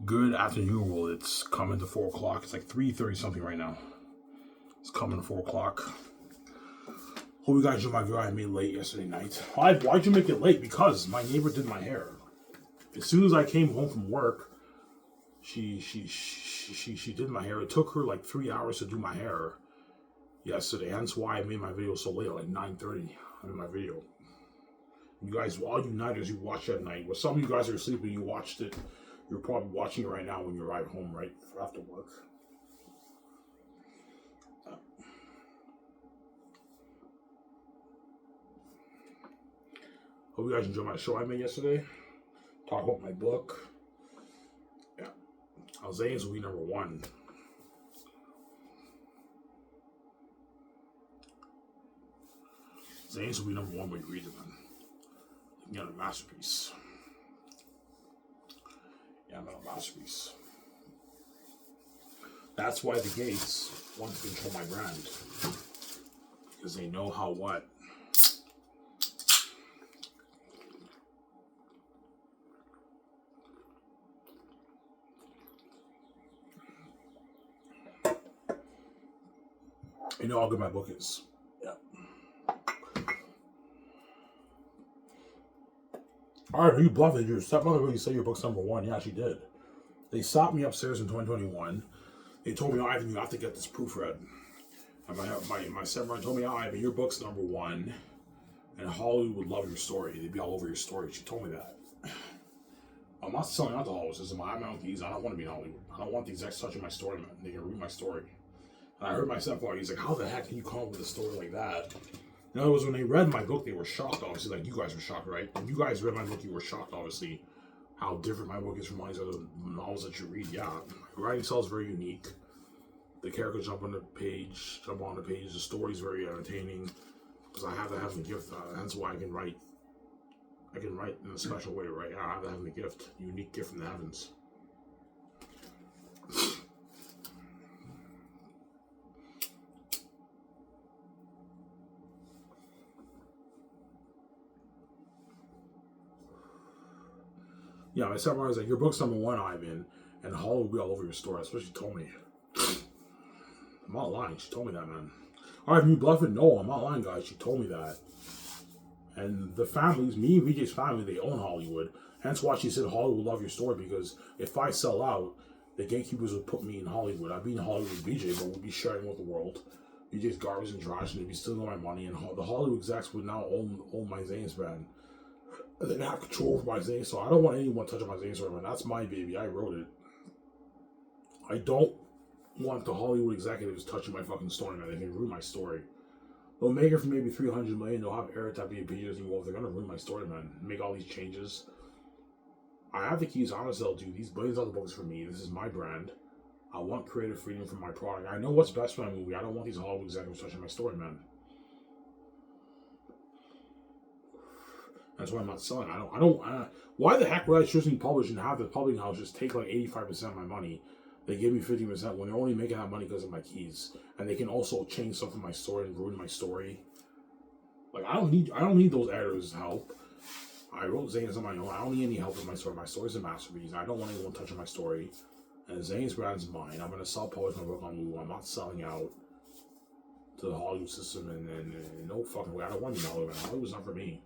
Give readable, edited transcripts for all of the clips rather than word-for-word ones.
Good afternoon, world. It's coming to 4 o'clock. It's like 3:30 something right now. It's coming to 4 o'clock. Hope you guys enjoyed my video I made late yesterday night. Why'd you make it late? Because my neighbor did my hair. As soon as I came home from work, she did my hair. It took her like 3 hours to do my hair yesterday. Hence why I made my video so late, like 9:30. I made my video. You guys, all you nighters, you watch at night. Well, some of you guys are asleep and you watched it. You're probably watching it right now when you arrive home, right? After work. Hope you guys enjoyed my show I made yesterday. Talk about my book. Yeah. Xanus will be number one. Xanus will be number one when you read it, man. You get a masterpiece. Yeah, I'm a masterpiece. That's why the Gates want to control my brand. Because they know how what. They know how good my book is. Yeah. Alright, you bluffed it. Your stepmother really said your book's number one. Yeah, she did. They stopped me upstairs in 2021. They told me, oh, Ivan, you have to get this proofread. And my stepmother told me, oh, Ivan, your book's number one. And Hollywood would love your story. They'd be all over your story. She told me that. I'm not selling out to Hollywood. System. I'm out these. I don't want to be in Hollywood. I don't want these exes touching my story, man. They can read my story. And I heard my stepfather, he's like, how the heck can you come up with a story like that? In other words, when they read my book, they were shocked, obviously. Like, you guys were shocked, right? When you guys read my book, you were shocked, obviously, how different my book is from all these other novels that you read. Yeah, my writing style is very unique. The characters jump on the page. The story's very entertaining. Because I have to have the gift. That's why I can write in a special way, right? I have to have the gift. Unique gift from the heavens. Yeah, my stepmother was like, your book's number one, Ivan, and Hollywood will be all over your story. That's what she told me. I'm not lying. She told me that, man. All right, you bluffing? No, I'm not lying, guys. She told me that. And the families, me and VJ's family, they own Hollywood. Hence why she said Hollywood will love your story, because if I sell out, the gatekeepers would put me in Hollywood. I'd be in Hollywood with VJ, but we'd be sharing with the world. VJ's garbage and trash, and they'd be stealing my money. And the Hollywood execs would now own my Xanus brand. And they have control over my Xanus, so I don't want anyone touching my Xanus brand. That's my baby. I wrote it. I don't want the Hollywood executives touching my fucking story, man. They can ruin my story. They'll make it for maybe $300 million. They'll have air tap pages involved. They're gonna ruin my story, man. Make all these changes. I have the keys. Honestly, I'll do these billions of books for me. This is my brand. I want creative freedom for my product. I know what's best for my movie. I don't want these Hollywood executives touching my story, man. That's why I'm not selling. Why the heck would I choose to publish and have the publishing house just take like 85% of my money? They give me 50% when they're only making that money because of my keys, and they can also change stuff in my story and ruin my story. Like I don't need those editors' help. I wrote Xanus on my own. I don't need any help with my story. My story's a masterpiece. I don't want anyone touching my story. And Xanus brand's mine. I'm gonna self-publish my book on Lulu. I'm not selling out to the Hollywood system and no fucking way. I don't want to be Hollywood. Hollywood's not for me.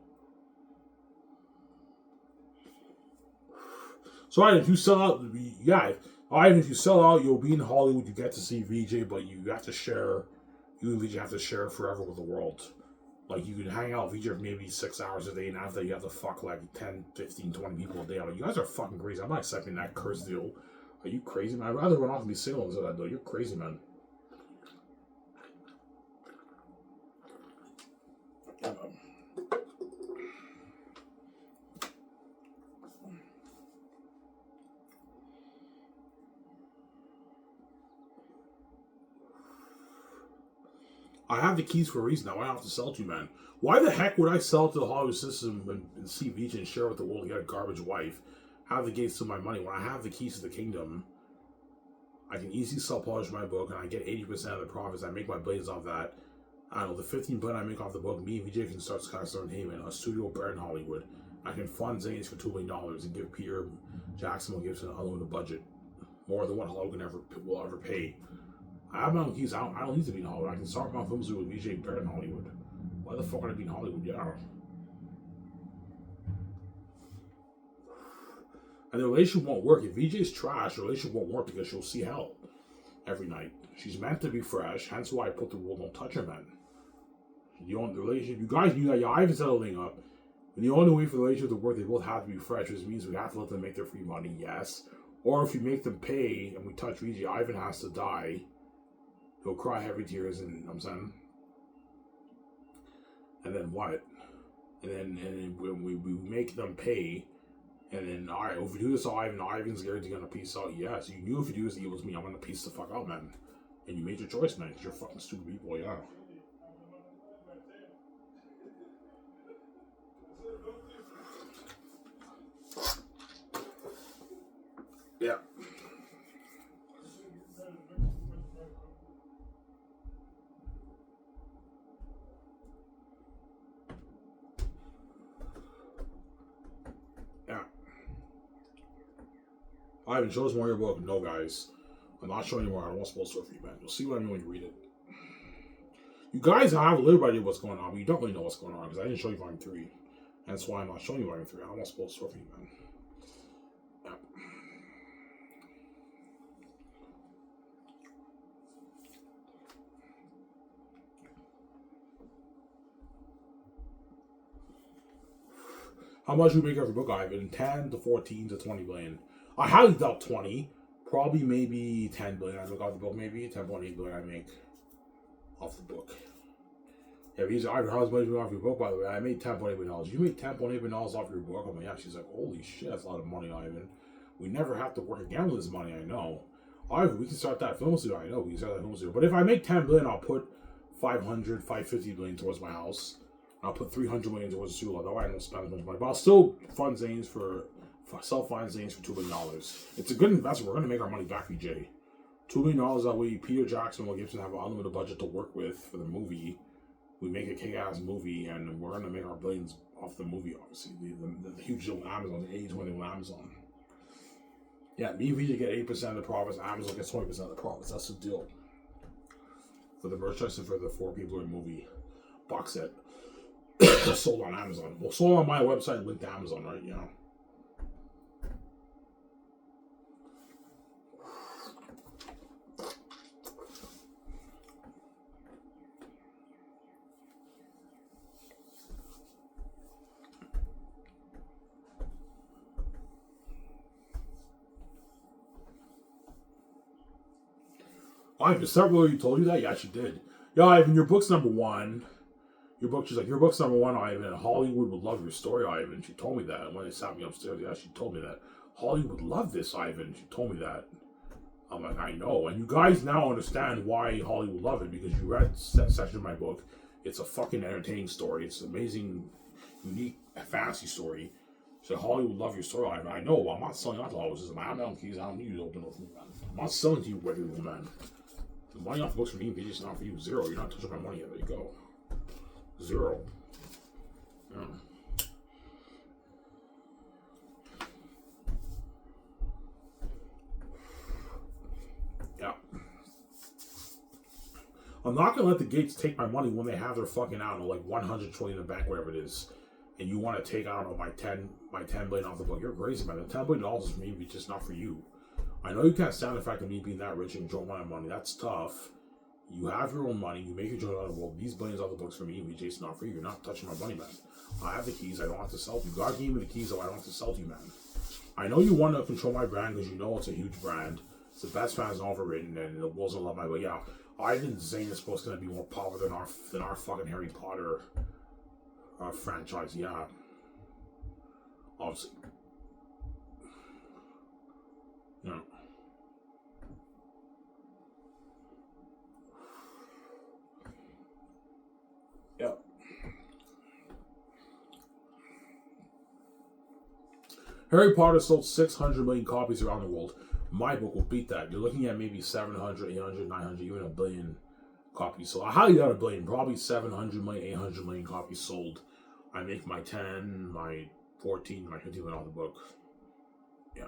So if you sell out, if you sell out, you'll be in Hollywood. You get to see VJ, but you have to share. You and VJ have to share forever with the world. Like you can hang out with VJ for maybe 6 hours a day, and after you have to fuck like 10, 15, 20 people a day. I'm like, you guys are fucking crazy. I'm not accepting that curse deal. Are you crazy, man? I'd rather run off and be single instead of that deal. You're crazy, man. I have the keys for a reason. Now I don't have to sell to you, man. Why the heck would I sell to the Hollywood system and see VJ and share with the world and get a garbage wife? Have the gates to my money. When I have the keys to the kingdom, I can easily self-publish my book and I get 80% of the profits. I make my billions off that. I don't know, the $15 billion I make off the book, me and VJ can start Skystar Entertainment, a studio brand in Hollywood. I can fund Xanus for $2 million and give Peter Jackson will give us an unlimited budget, more than what Hollywood will ever pay. I have my own keys. I don't need to be in Hollywood. I can start my films with VJ Barrett in Hollywood. Why the fuck would I be in Hollywood? Yeah. And the relationship won't work. If VJ's trash, the relationship won't work because she'll see hell every night. She's meant to be fresh, hence why I put the rule, don't touch her, man. The relationship, you guys knew that, yeah, I haven't set the thing up. And the only way for the relationship to work, they both have to be fresh, which means we have to let them make their free money, yes. Or if you make them pay and we touch VJ, Ivan has to die. He'll cry heavy tears, and you know what I'm saying? And then what? And then when we make them pay, and then, alright, if we do this to Ivan's guaranteed gonna peace out. Yes, you knew if you do this, it was me. I'm gonna peace the fuck out, man. And you made your choice, man, because you're fucking stupid people, yeah. Yeah. Yeah. Ivan, show us more of your book. No, guys. I'm not showing you more. I don't want to spoil story for you, man. You'll see what I mean when you read it. You guys have a little idea what's going on, but you don't really know what's going on because I didn't show you Volume 3. That's why I'm not showing you Volume 3. I don't want to spoil story for you, man. Yeah. How much do you make every book, Ivan? 10 to 14 to 20 billion. I highly doubt 20. Probably maybe 10 billion I make off the book, maybe 10.8 billion I make off the book. Yeah, he's Ivan, how's much off your book, by the way? I made $10.8 million. You made $10.8 million off your book? I'm like, yeah. She's like, holy shit, that's a lot of money, Ivan. We never have to work again with this money, I know. Ivan, we can start that film studio, I know. We can start that film studio. But if I make 10 billion, I'll put 550 billion towards my house. I'll put 300 million towards the studio. Although I don't spend as much money, but I'll still fund Xanus for self-fund Xanus for $2 million. It's a good investment. We're going to make our money back, VJ. $2 million that way, Peter Jackson will Gibson have an unlimited budget to work with for the movie. We make a kick-ass movie, and we're going to make our billions off the movie, obviously. The huge deal with Amazon, the 80-20 with Amazon. Yeah, me and VJ get 8% of the profits. Amazon gets 20% of the profits. That's the deal. For the merchandise and for the 4 people in movie box set. Sold on Amazon. Well, sold on my website, linked to Amazon, right? You know. Ivan, several of you told you that? Yeah, she did. Yeah, Ivan, your book's number 1. She's like, your book's number 1, Ivan. Hollywood would love your story, Ivan. She told me that. When they sat me upstairs, yeah, she told me that. Hollywood would love this, Ivan. She told me that. I'm like, I know. And you guys now understand why Hollywood would love it, because you read that section of my book. It's a fucking entertaining story. It's an amazing, unique, fantasy story. So Hollywood would love your story, Ivan. I know. I'm not selling out to Hollywood. I have my own keys. I don't need you to open those, man. I'm not selling to you regularly, man. The money off the books for me, it's not for you. 0. You're not touching my money yet. There you go. 0. Yeah. Yeah. I'm not gonna let the Gates take my money when they have their fucking, I don't know, like 100 trillion in the bank, whatever it is, and you want to take, I don't know, my 10 billion off the book. You're crazy, man. The $10 billion is for me, but just not for you. I know you can't stand the fact of me being that rich and enjoying my money. That's tough. You have your own money. You make your joint out of the world. These billions off the books for me, VJ, it's not for you. You're not touching my money, man. I have the keys. I don't have to sell to you. God gave me the keys, so I don't have to sell to you, man. I know you want to control my brand because you know it's a huge brand. It's the best fans ever written, and the world's gonna love my. But yeah, Ivan Xanus is gonna be more popular than our fucking Harry Potter franchise. Yeah, obviously. Yeah. Yeah. Harry Potter sold 600 million copies around the world. My book will beat that. You're looking at maybe 700, 800, 900, even a billion copies. So I highly doubt a billion. Probably 700 million, 800 million copies sold. I make my 10, my 14, my 15 went off the book. Yeah.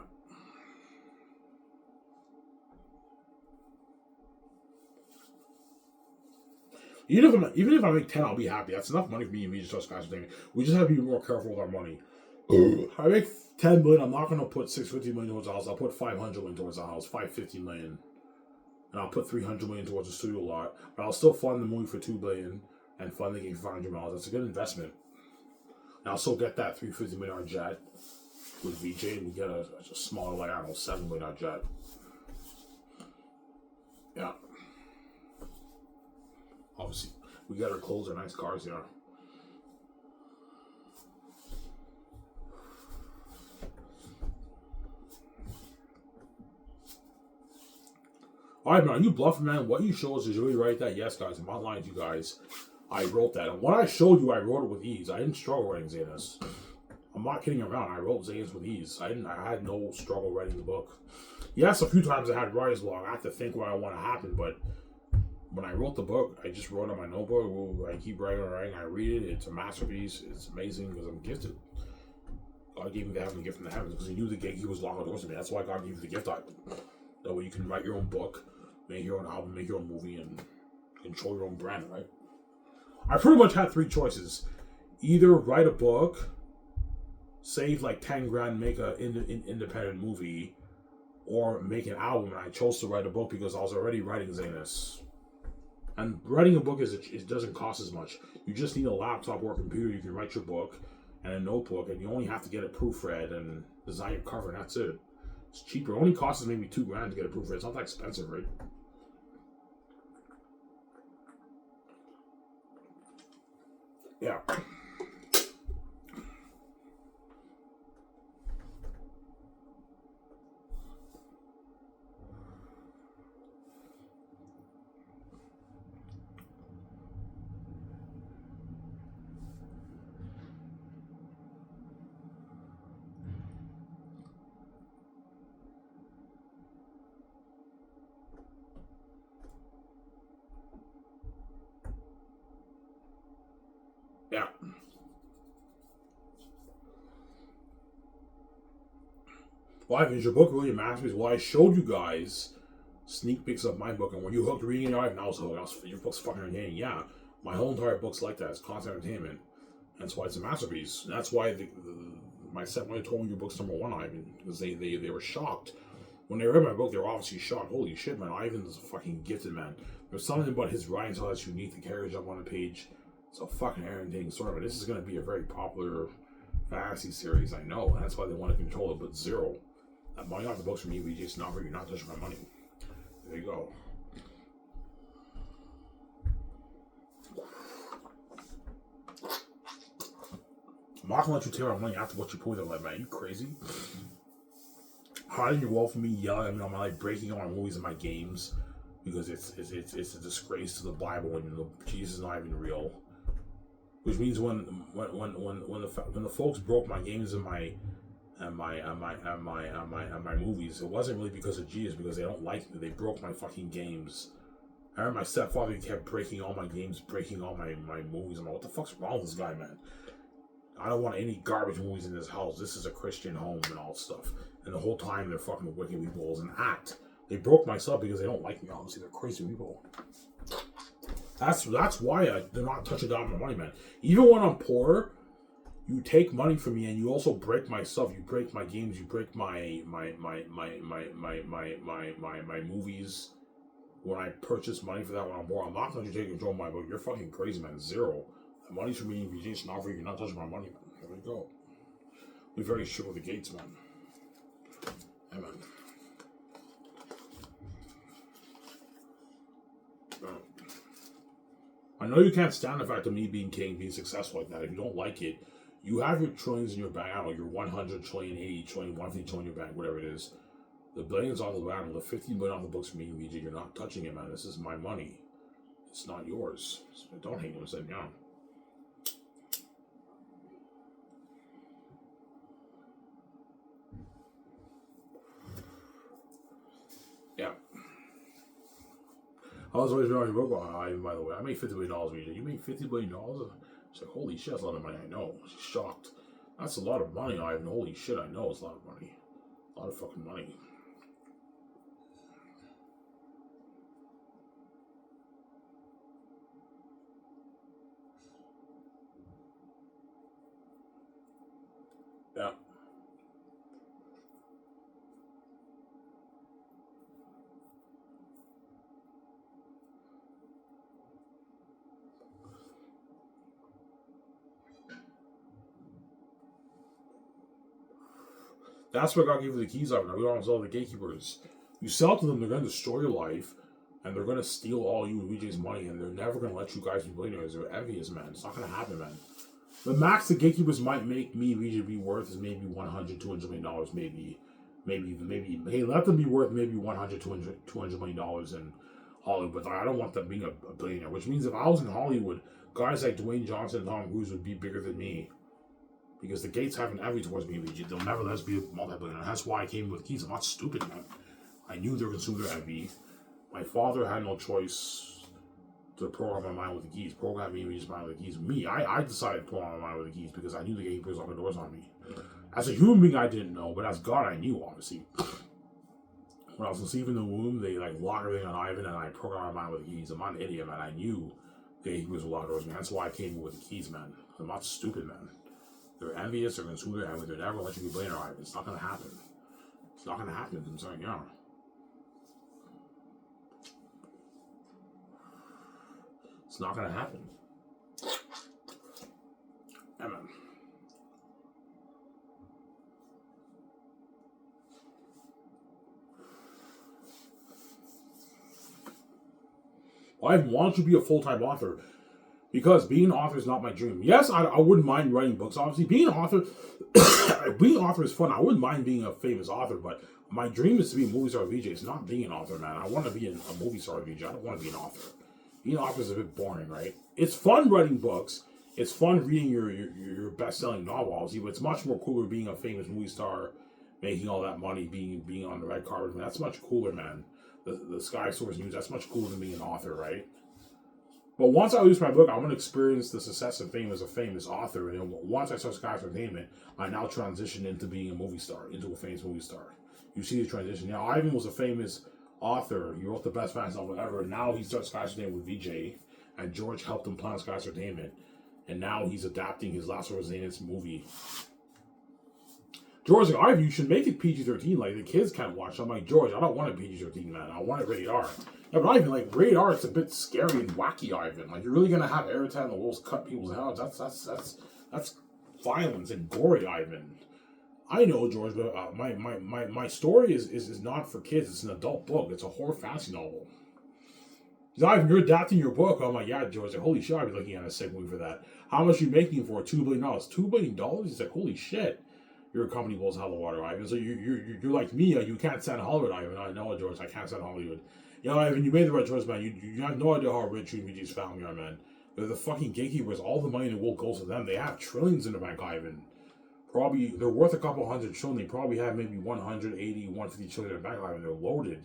Even if I make 10, I'll be happy. That's enough money for me and me to trust guys. We just have to be more careful with our money. If I make 10 million, I'm not gonna put 650 million towards the house. I'll put 500 million towards the house, 550 million, and I'll put 300 million towards the studio lot. But I'll still fund the movie for 2 billion and fund the game for $500. That's a good investment. And I'll still get that 350 million jet with VJ, and we get a smaller, like I don't know, $7 million jet. Yeah. Obviously, we got our clothes, our nice cars, yeah. Alright, man, are you bluffing, man? What you show us is you really write that? Yes, guys, I'm not lying to you guys. I wrote that. And what I showed you, I wrote it with ease. I didn't struggle writing Xanus. I'm not kidding around. I wrote Xanus with ease. I had no struggle writing the book. Yes, a few times I had writer's block. I had to think what I want to happen, but when I wrote the book, I just wrote on my notebook. I keep writing, I read it. It's a masterpiece. It's amazing because I'm gifted. God gave me the heavenly gift from the heavens because he knew the gate he was locking the doors to me. That's why God gave you the gift. That way you can write your own book, make your own album, make your own movie, and control your own brand, right? I pretty much had 3 choices. Either write a book, save like 10 grand, make an independent movie, or make an album. And I chose to write a book because I was already writing Xanus. And writing a book it doesn't cost as much. You just need a laptop or a computer. You can write your book and a notebook, and you only have to get it proofread and design your cover, and that's it. It's cheaper. It only costs maybe $2 grand to get a proofread. It's not that expensive, right? Yeah. Yeah. Why is your book really a masterpiece? Well, I showed you guys sneak peeks of my book, and when you hooked reading it, and I was hooked. Your book's fucking entertaining. Yeah, my whole entire book's like that. It's constant entertainment. That's why it's a masterpiece. And that's why my stepmother told me your book's #1, Ivan, because they were shocked. When they read my book, they were obviously shocked. Holy shit, man, Ivan's a fucking gifted man. There's something about his writing style that's unique. The carriage up on the page. It's a fucking entertaining story, but this is going to be a very popular fantasy series, I know. And that's why they want to control it, but zero. I'm buying out the books from you, just not you're not touching my money. There you go. I'm not gonna let you tear my money after what you pulled out, like, man. Are you crazy? Hiding your wall from me, yelling at me on my life, breaking all my movies and my games because it's a disgrace to the Bible and Jesus is not even real. Which means when the folks broke my games and my movies, it wasn't really because of Jesus, because they don't like me. They broke my fucking games. I remember my stepfather kept breaking all my games, breaking all my movies. I'm like, what the fuck's wrong with this guy, man? I don't want any garbage movies in this house. This is a Christian home and all stuff. And the whole time they're fucking wicked people as an act. They broke my stuff because they don't like me. Obviously, they're crazy people. That's why they're not touching down my money, man. Even when I'm poor, you take money from me and you also break my stuff. You break my games. You break my movies. When I purchase money for that when I'm poor, I'm not going to take control of my book. You're fucking crazy, man. Zero. The money's for me. If you just not for you, you're not touching my money, man. Here we go. We're very strict with the gates, man. Yeah, man. I know you can't stand the fact of me being king, being successful like that. If you don't like it, you have your trillions in your bank. I don't know, your 100 trillion, 80 trillion, 150 trillion in your bank, whatever it is. The billions on the ground, the 15 billion on the books for me and VJ, you're not touching it, man. This is my money. It's not yours. So don't hate him, said yeah. Yeah. I was always writing a book on Ivan, by the way. I made $50 billion, VJ. You made $50 billion? She's like, holy shit, that's a lot of money. I know. She's shocked. That's a lot of money, Ivan. Holy shit, I know it's a lot of money. A lot of fucking money. Yeah. That's what God gave you the keys of. Now we don't sell the gatekeepers. You sell to them, they're going to destroy your life, and they're going to steal all you and VJ's money, and they're never going to let you guys be billionaires. They're envious, man. It's not going to happen, man. The max the gatekeepers might make me VJ be worth is maybe $100, $200 million, maybe. Hey, let them be worth maybe $100, $200 million in Hollywood. But I don't want them being a billionaire. Which means if I was in Hollywood, guys like Dwayne Johnson and Tom Cruise would be bigger than me. Because the gates have an envy towards me, VJ. They'll never let us be a multi-billionaire. That's why I came with keys. I'm not stupid, man. I knew they were consuming their envy. My father had no choice to program my mind with the keys. Program me with mind with the keys. Me, I decided to program my mind with the keys because I knew the gatekeepers opened doors on me. As a human being, I didn't know, but as God, I knew, obviously. When I was conceived in the womb, they lock everything on Ivan, and I programmed my mind with the keys. I'm not an idiot, man. I knew the gatekeepers would lock doors on me. That's why I came with the keys, man. I'm not stupid, man. They're envious, they're consuming their envy, they're never going to let you be billionaire, Ivan. It's not going to happen. It's not going to happen. I'm sorry, yeah. It's not going to happen. Yeah, man. Why want you to be a full-time author? Because being an author is not my dream. Yes, I wouldn't mind writing books. Obviously, being an author, being an author is fun. I wouldn't mind being a famous author, but my dream is to be a movie star VJ. It's not being an author, man. I want to be a movie star VJ. I don't want to be an author. Being an author is a bit boring, right? It's fun writing books. It's fun reading your best-selling novel, obviously, but it's much more cooler being a famous movie star, making all that money, being on the red carpet. That's much cooler, man. The Sky Source News, that's much cooler than being an author, right? But once I release my book, I'm going to experience the success and fame as a famous author. And once I start Sky Entertainment, I now transition into being a movie star, into a famous movie star. You see the transition. Now, Ivan was a famous author. He wrote the best fantasy novel ever. Now he starts Sky Entertainment with VJ. And George helped him plan Sky Entertainment. And now he's adapting his Last of Us movie. George's like, Ivan, you should make it PG-13. Like, the kids can't watch. I'm like, George, I don't want it PG-13, man. I want it rated R. Yeah, but Ivan, rated R, it's a bit scary and wacky, Ivan. You're really gonna have Airtime and the wolves cut people's heads. That's violence and gory, Ivan. I know, George, but my story is not for kids. It's an adult book. It's a horror fantasy novel. He's like, Ivan, you're adapting your book. I'm like, yeah, George. Like, holy shit, I'd be looking at a sick movie for that. How much are you making for $2 billion? $2 billion? He's like, holy shit. Your company blows hell of water, Ivan. So you're like me. You can't stand Hollywood, Ivan. I know, George. I can't stand Hollywood. Ivan, you made the right choice, man. You have no idea how rich you and VG's family are, man. They're the fucking gatekeepers. All the money in the world goes to them. They have trillions in the bank, Ivan. Probably, they're worth a couple $100 trillion. They probably have maybe 180, 150 trillion in the bank, Ivan. They're loaded.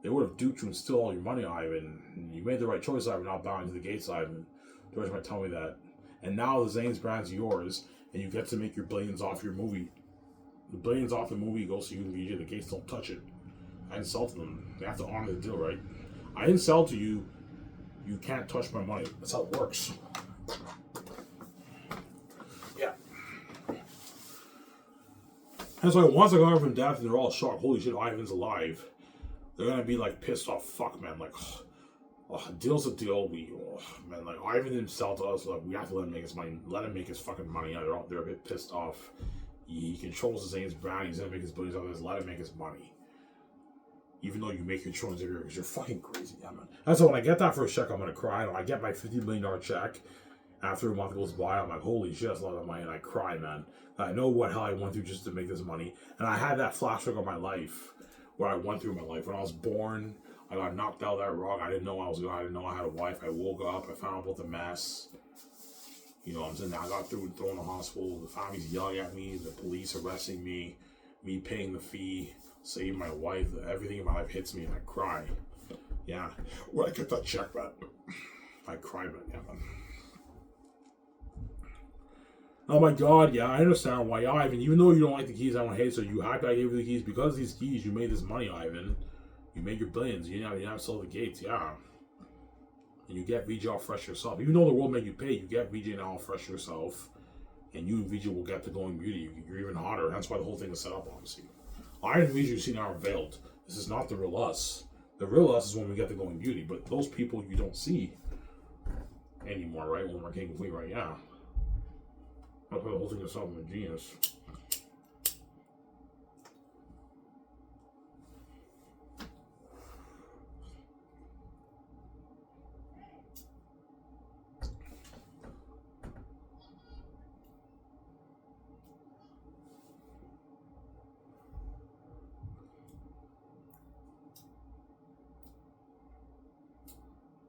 They would have duped you and steal all your money, Ivan. You made the right choice, Ivan, not bowing to the gates, Ivan. George might tell me that. And now the Zane's brand's yours, and you get to make your billions off your movie. The billions off the movie goes to you and VJ. The gates don't touch it. I didn't sell to them. They have to honor the deal, right? I didn't sell to you. You can't touch my money. That's how it works. Yeah. And so once I got over from death, they're all shocked. Holy shit, Ivan's alive. They're gonna be pissed off. Fuck, man. Deal's a deal. Ivan didn't sell to us. We have to let him make his money. Let him make his fucking money. They're a bit pissed off. He controls the Zane's brand. He's gonna make his billions off this. Let him make his money. Even though you make your choices every year, because you're fucking crazy, yeah, man. And so when I get that first check, I'm gonna cry. And I get my $50 million check. After a month goes by, I'm like, holy shit, that's a lot of money, and I cry, man. I know what hell I went through just to make this money. And I had that flashback of my life, where I went through my life. When I was born, I got knocked out of that rock. I didn't know I was going. I didn't know I had a wife. I woke up. I found out about the mess. I'm saying, I got thrown in the hospital. The family's yelling at me. The police arresting me. Me paying the fee. Saving my wife. Everything in my life hits me, and I cry. Yeah. When I get that check, man, I cry, man. Yeah, man. Oh my god, yeah, I understand why, Ivan. Even though you don't like the keys, I don't hate. So you happy I gave you the keys because of these keys. You made this money, Ivan. You made your billions. You didn't have to sell the gates, yeah. And you get VJ all fresh yourself. Even though the world made you pay, you get VJ now all fresh yourself. And you and VJ will get the going beauty. You're even hotter. That's why the whole thing is set up, obviously. I and VJ you see now are veiled. This is not the real us. The real us is when we get the going beauty. But those people you don't see anymore, right? When we're king and queen, right? Yeah. That's why the whole thing is set up with genius.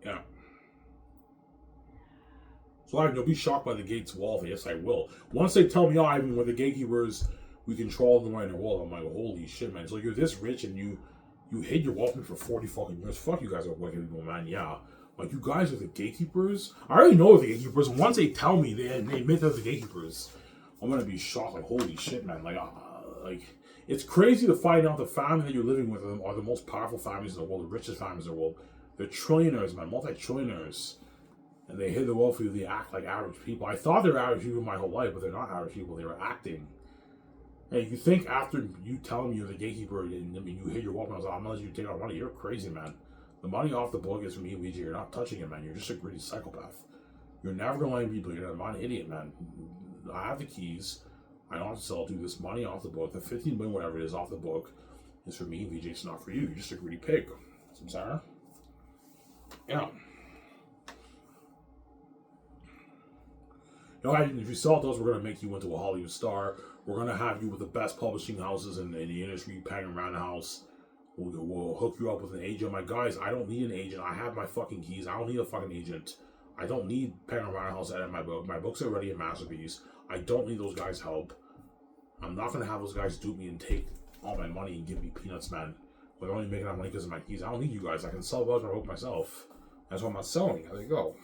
Yeah. So Ivan, you'll be shocked by the gate's wealth. Yes, I will. Once they tell me, oh, Ivan, we're the gatekeepers, we control the right world. I'm like, holy shit, man. So you're this rich and you hid your wealth for 40 fucking years. Fuck you guys are wicked people, man. Yeah. Like, you guys are the gatekeepers? I already know the gatekeepers. Once they tell me, they admit they're the gatekeepers, I'm gonna be shocked. Like, holy shit, man. Like, it's crazy to find out the family that you're living with are the most powerful families in the world, the richest families in the world. They're trillionaires, man, multi-trillionaires. And they hid the wealth for you. They act like average people. I thought they were average people my whole life, but they're not average people. They were acting. Hey, you think after you tell me you're the gatekeeper and you hid your wealth, and I was like, I'm gonna let you take our money. You're crazy, man. The money off the book is from you, VJ. You're not touching it, man. You're just a greedy psychopath. You're never gonna lie to people. You're an idiot, man. I have the keys. I don't have to sell to this money off the book. The 15 million, whatever it is, off the book is for me, VJ. It's not for you. You're just a greedy pig. Samsara? Yeah. You know, if you sell those, we're going to make you into a Hollywood star. We're going to have you with the best publishing houses in the industry, paying around the house. We'll hook you up with an agent. My guys, I don't need an agent. I have my fucking keys. I don't need a fucking agent. I don't need paying around the house to edit my book. My book's already a masterpiece. I don't need those guys' help. I'm not going to have those guys dupe me and take all my money and give me peanuts, man. But they're only making that money because of my keys. I don't need you guys. I can sell my book myself. That's why I'm not selling. There you go.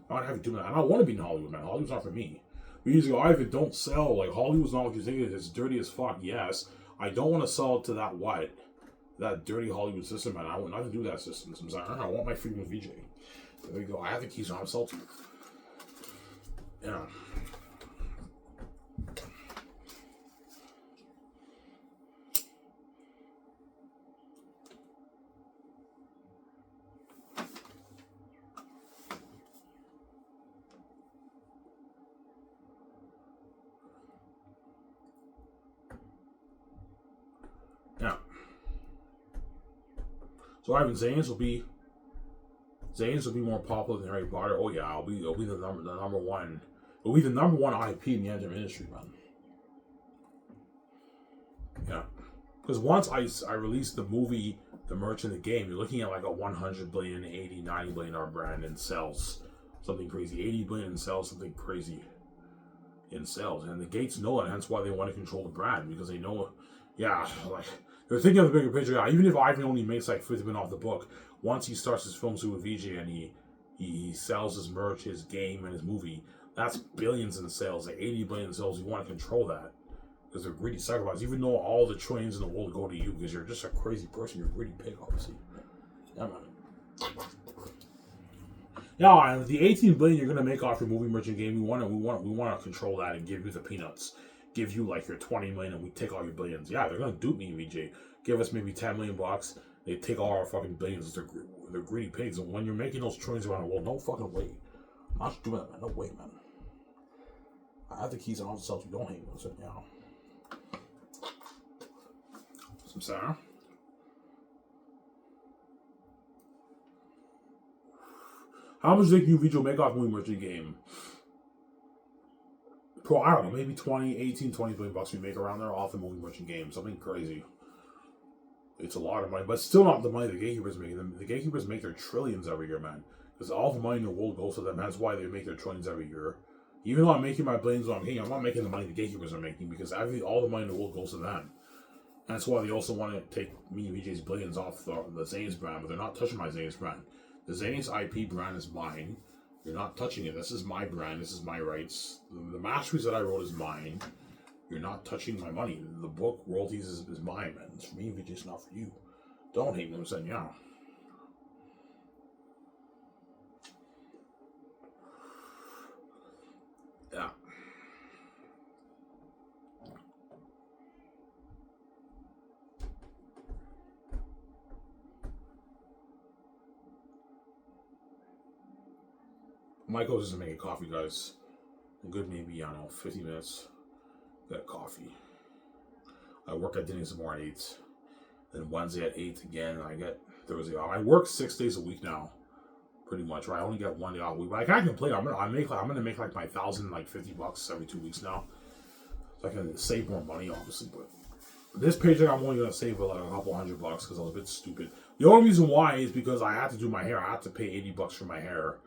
I don't have to do that. I don't want to be in Hollywood, man. Hollywood's not for me. We usually go, Ivan, don't sell. Like, Hollywood's not what you think it is. It's dirty as fuck. Yes. I don't want to sell to that what? That dirty Hollywood system, man. I want not to do that system. So I want my freedom with VJ. There you go. I have the keys on. I'm salty. Yeah. Yeah. So Ivan, Xanus will be more popular than Harry Potter. Oh yeah, it'll be the number one. It'll be the number one IP in the entertainment industry, man. Yeah. Because once I release the movie, the merch, and the game, you're looking at like a 100 billion, 80, 90 billion dollar brand in sales. Something crazy. 80 billion in sales, something crazy in sales. And the gates know it, hence why they want to control the brand, because they know, yeah, like, they're thinking of the bigger picture. Yeah, even if Ivan only makes like 50 million off the book, once he starts his film suit with VJ and he sells his merch, his game, and his movie, that's billions in sales, like 80 billion in sales. You want to control that. Because they're greedy psychopaths, even though all the trillions in the world go to you, because you're just a crazy person. You're a greedy pig, obviously. Yeah, man. Yeah, and the 18 billion you're gonna make off your movie merchant game, we want to control that and give you the peanuts. Give you like your 20 million and we take all your billions. Yeah, they're gonna dupe me, VJ. Give us maybe 10 million bucks. They take all our fucking billions. They're greedy pigs. And when you're making those trillions around the world, no fucking way. I'm not doing that, man. No way, man. I have the keys and all the stuff. You don't hate me. So, you know. Some Sarah. How much do you think VJ will make off movie merchant game? I don't know, maybe 20 billion bucks we make around there off the movie merchant game. Something crazy. It's a lot of money, but still not the money the gatekeepers make. The gatekeepers make their trillions every year, man. Because all the money in the world goes to them. That's why they make their trillions every year. Even though I'm making my billions while I'm king, I'm not making the money the gatekeepers are making, because all the money in the world goes to them. And that's why they also want to take me and VJ's billions off the Xanus brand, but they're not touching my Xanus brand. The Xanus IP brand is mine. You're not touching it. This is my brand. This is my rights. The masterpiece that I wrote is mine. You're not touching my money. The book, royalties, is mine, man. It's for me, but it's not for you. Don't hate me. I'm saying, yeah. Yeah. Michael's just making coffee, guys. A good maybe, I don't know, 50 minutes. Got coffee. I work at Denny's tomorrow at 8. Then Wednesday at 8 again. I get Thursday off. I work 6 days a week now. Pretty much, right? I only get 1 day off a week. But I can't complain. I'm gonna make like my $1,050 every 2 weeks now. So I can save more money, obviously, but this paycheck I'm only gonna save like a couple $100 because I was a bit stupid. The only reason why is because I had to do my hair. I had to pay $80 for my hair.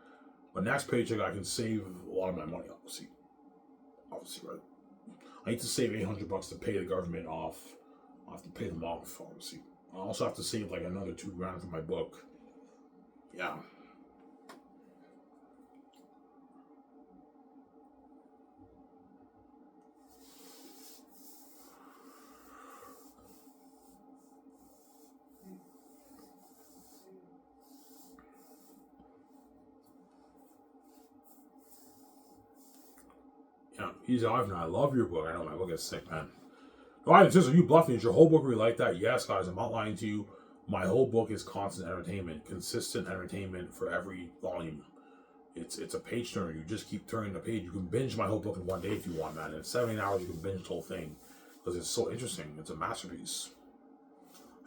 But next paycheck I can save a lot of my money, obviously. Obviously, right? I need to save $800 to pay the government off. I have to pay them off, obviously. I also have to save like another $2,000 for my book. Yeah. Yeah, he's Ivan. I love your book. I know my book is sick, man. No, Ivan says, are you bluffing? Is your whole book really like that? Yes, guys, I'm not lying to you. My whole book is constant entertainment, consistent entertainment for every volume. It's a page turner. You just keep turning the page. You can binge my whole book in 1 day if you want, man. In 7 hours, you can binge the whole thing because it's so interesting. It's a masterpiece.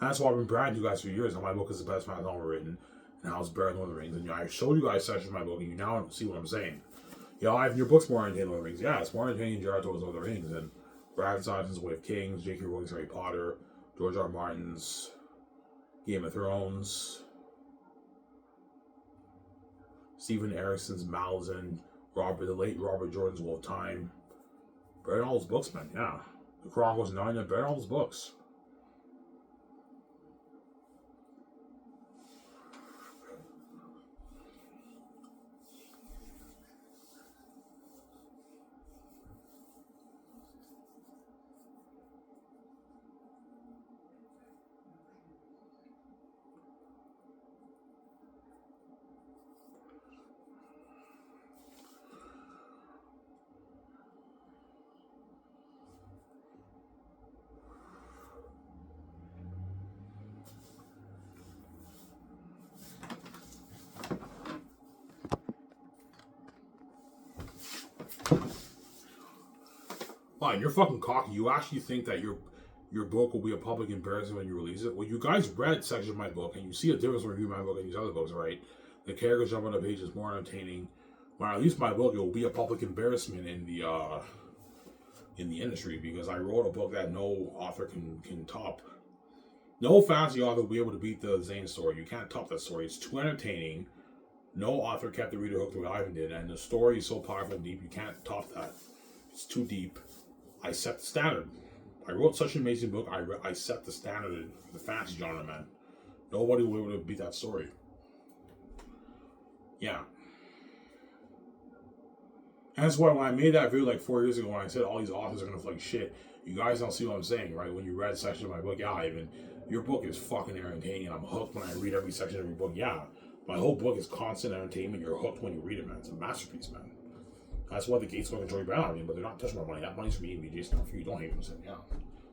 And that's why I've been bragging you guys for years. How my book is the best man novel written, and how it's better than Lord of the Rings. And I showed you guys sections of my book, and you now see what I'm saying. Yeah, Ivan, your book's more entertaining than Lord of the Rings. Yeah, it's more entertaining than J.R.R. Tolkien's Lord of the Rings, and Brad Simonson's Way of Kings, J.K. Rowling's Harry Potter, George R. R. Martin's Game of Thrones, Stephen Erickson's Malazan, the late Robert Jordan's Wolf of Time. Better than all those books, man, yeah. The Chronicles of Narnia, better than all those books. Fine, you're fucking cocky. You actually think that your book will be a public embarrassment when you release it? Well, you guys read sections of my book, and you see a difference when you read my book and these other books, right? The characters jump on the page is more entertaining. When I release my book, it will be a public embarrassment in the industry because I wrote a book that no author can top. No fantasy author will be able to beat the Zane story. You can't top that story. It's too entertaining. No author kept the reader hooked the way Ivan did, and the story is so powerful and deep, you can't top that. It's too deep. I set the standard. I wrote such an amazing book. I set the standard for the fantasy genre, man. Nobody will be able to beat that story. Yeah. And that's why when I made that video like 4 years ago, when I said all these authors are gonna feel like shit, you guys don't see what I'm saying, right? When you read a section of my book, yeah, Ivan, your book is fucking entertaining, and I'm hooked when I read every section of your book. Yeah, my whole book is constant entertainment. You're hooked when you read it, man. It's a masterpiece, man. That's why the gates don't enjoy brand. I mean, but they're not touching my money. That money's for me and BJ. It's not for you. Don't hate them. Saying, yeah,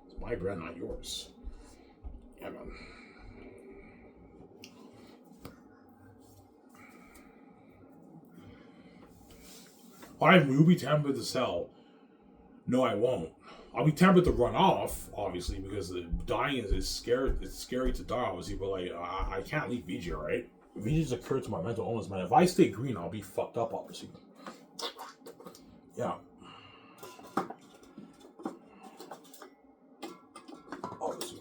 it's my brand, not yours. Yeah, man. I will be tempted to sell. No, I won't. I'll be tempted to run off, obviously, because the dying is scary. It's scary to die, obviously, but like I can't leave VJ, right? VJ's occurred to my mental illness, man. If I stay green, I'll be fucked up, obviously. Yeah. Obviously.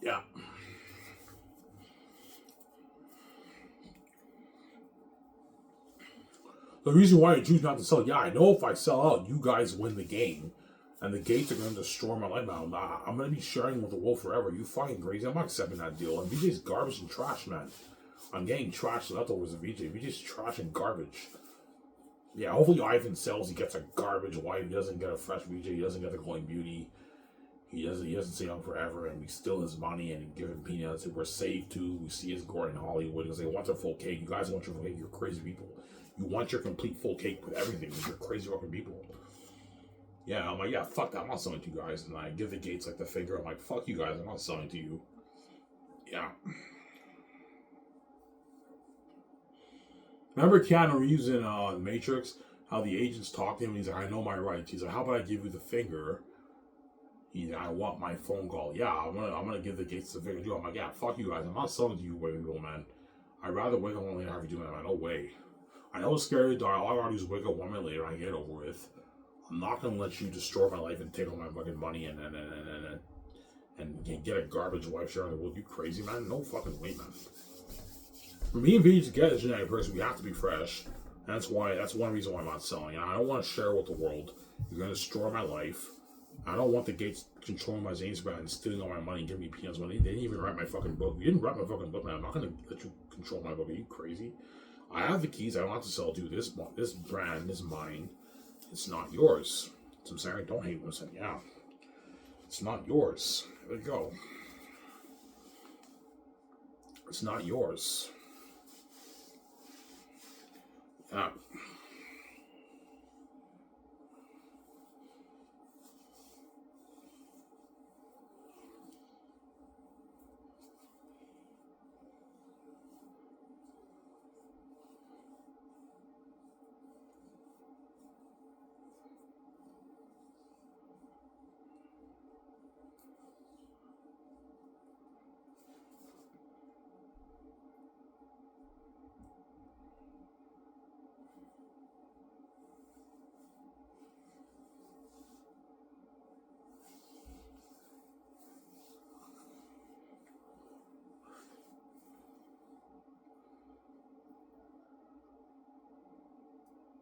Yeah. The reason why I choose not to sell, yeah, I know if I sell out, you guys win the game. And the gates are going to destroy my life now. I'm going to be sharing with the wolf forever. You fucking crazy. I'm not accepting that deal. And VJ's garbage and trash, man. I'm getting trash leftovers of VJ. VJ's trash and garbage. Yeah, hopefully Ivan sells. He gets a garbage wife. He doesn't get a fresh VJ. He doesn't get the glowing beauty. He doesn't stay on forever. And we steal his money and give him peanuts. And we're saved too. We see his gore in Hollywood because they want their full cake. You guys want your full cake. You're crazy people. You want your complete full cake with everything. You're crazy fucking people. Yeah, I'm like, yeah, fuck that. I'm not selling to you guys. And I give the gates like the finger. I'm like, fuck you guys. I'm not selling to you. Yeah. Remember Keanu Reeves in The Matrix? How the agents talk to him. He's like, I know my rights. He's like, how about I give you the finger? He's like, I want my phone call. Yeah, I'm gonna give the gates the finger too. I'm like, yeah, fuck you guys. I'm not selling to you, people, man. I'd rather wake up 1 minute and have you do that, man. No way. I know it's scary. All I gotta do is wake up 1 minute later and get it over with. I'm not gonna let you destroy my life and take all my fucking money and get a garbage wife sharing the world. You crazy, man? No fucking way, man. For me and V to get a genetic person, we have to be fresh. That's one reason why I'm not selling. And I don't want to share with the world. You're gonna destroy my life. I don't want the gates controlling my Xanus brand and stealing all my money and giving me peanuts money. They didn't even write my fucking book. You didn't write my fucking book, man. I'm not gonna let you control my book. Are you crazy? I have the keys. I don't have to sell to you. This brand is mine. It's not yours. So I'm saying, don't hate what I'm saying. Yeah. It's not yours. There you go. It's not yours. Yeah.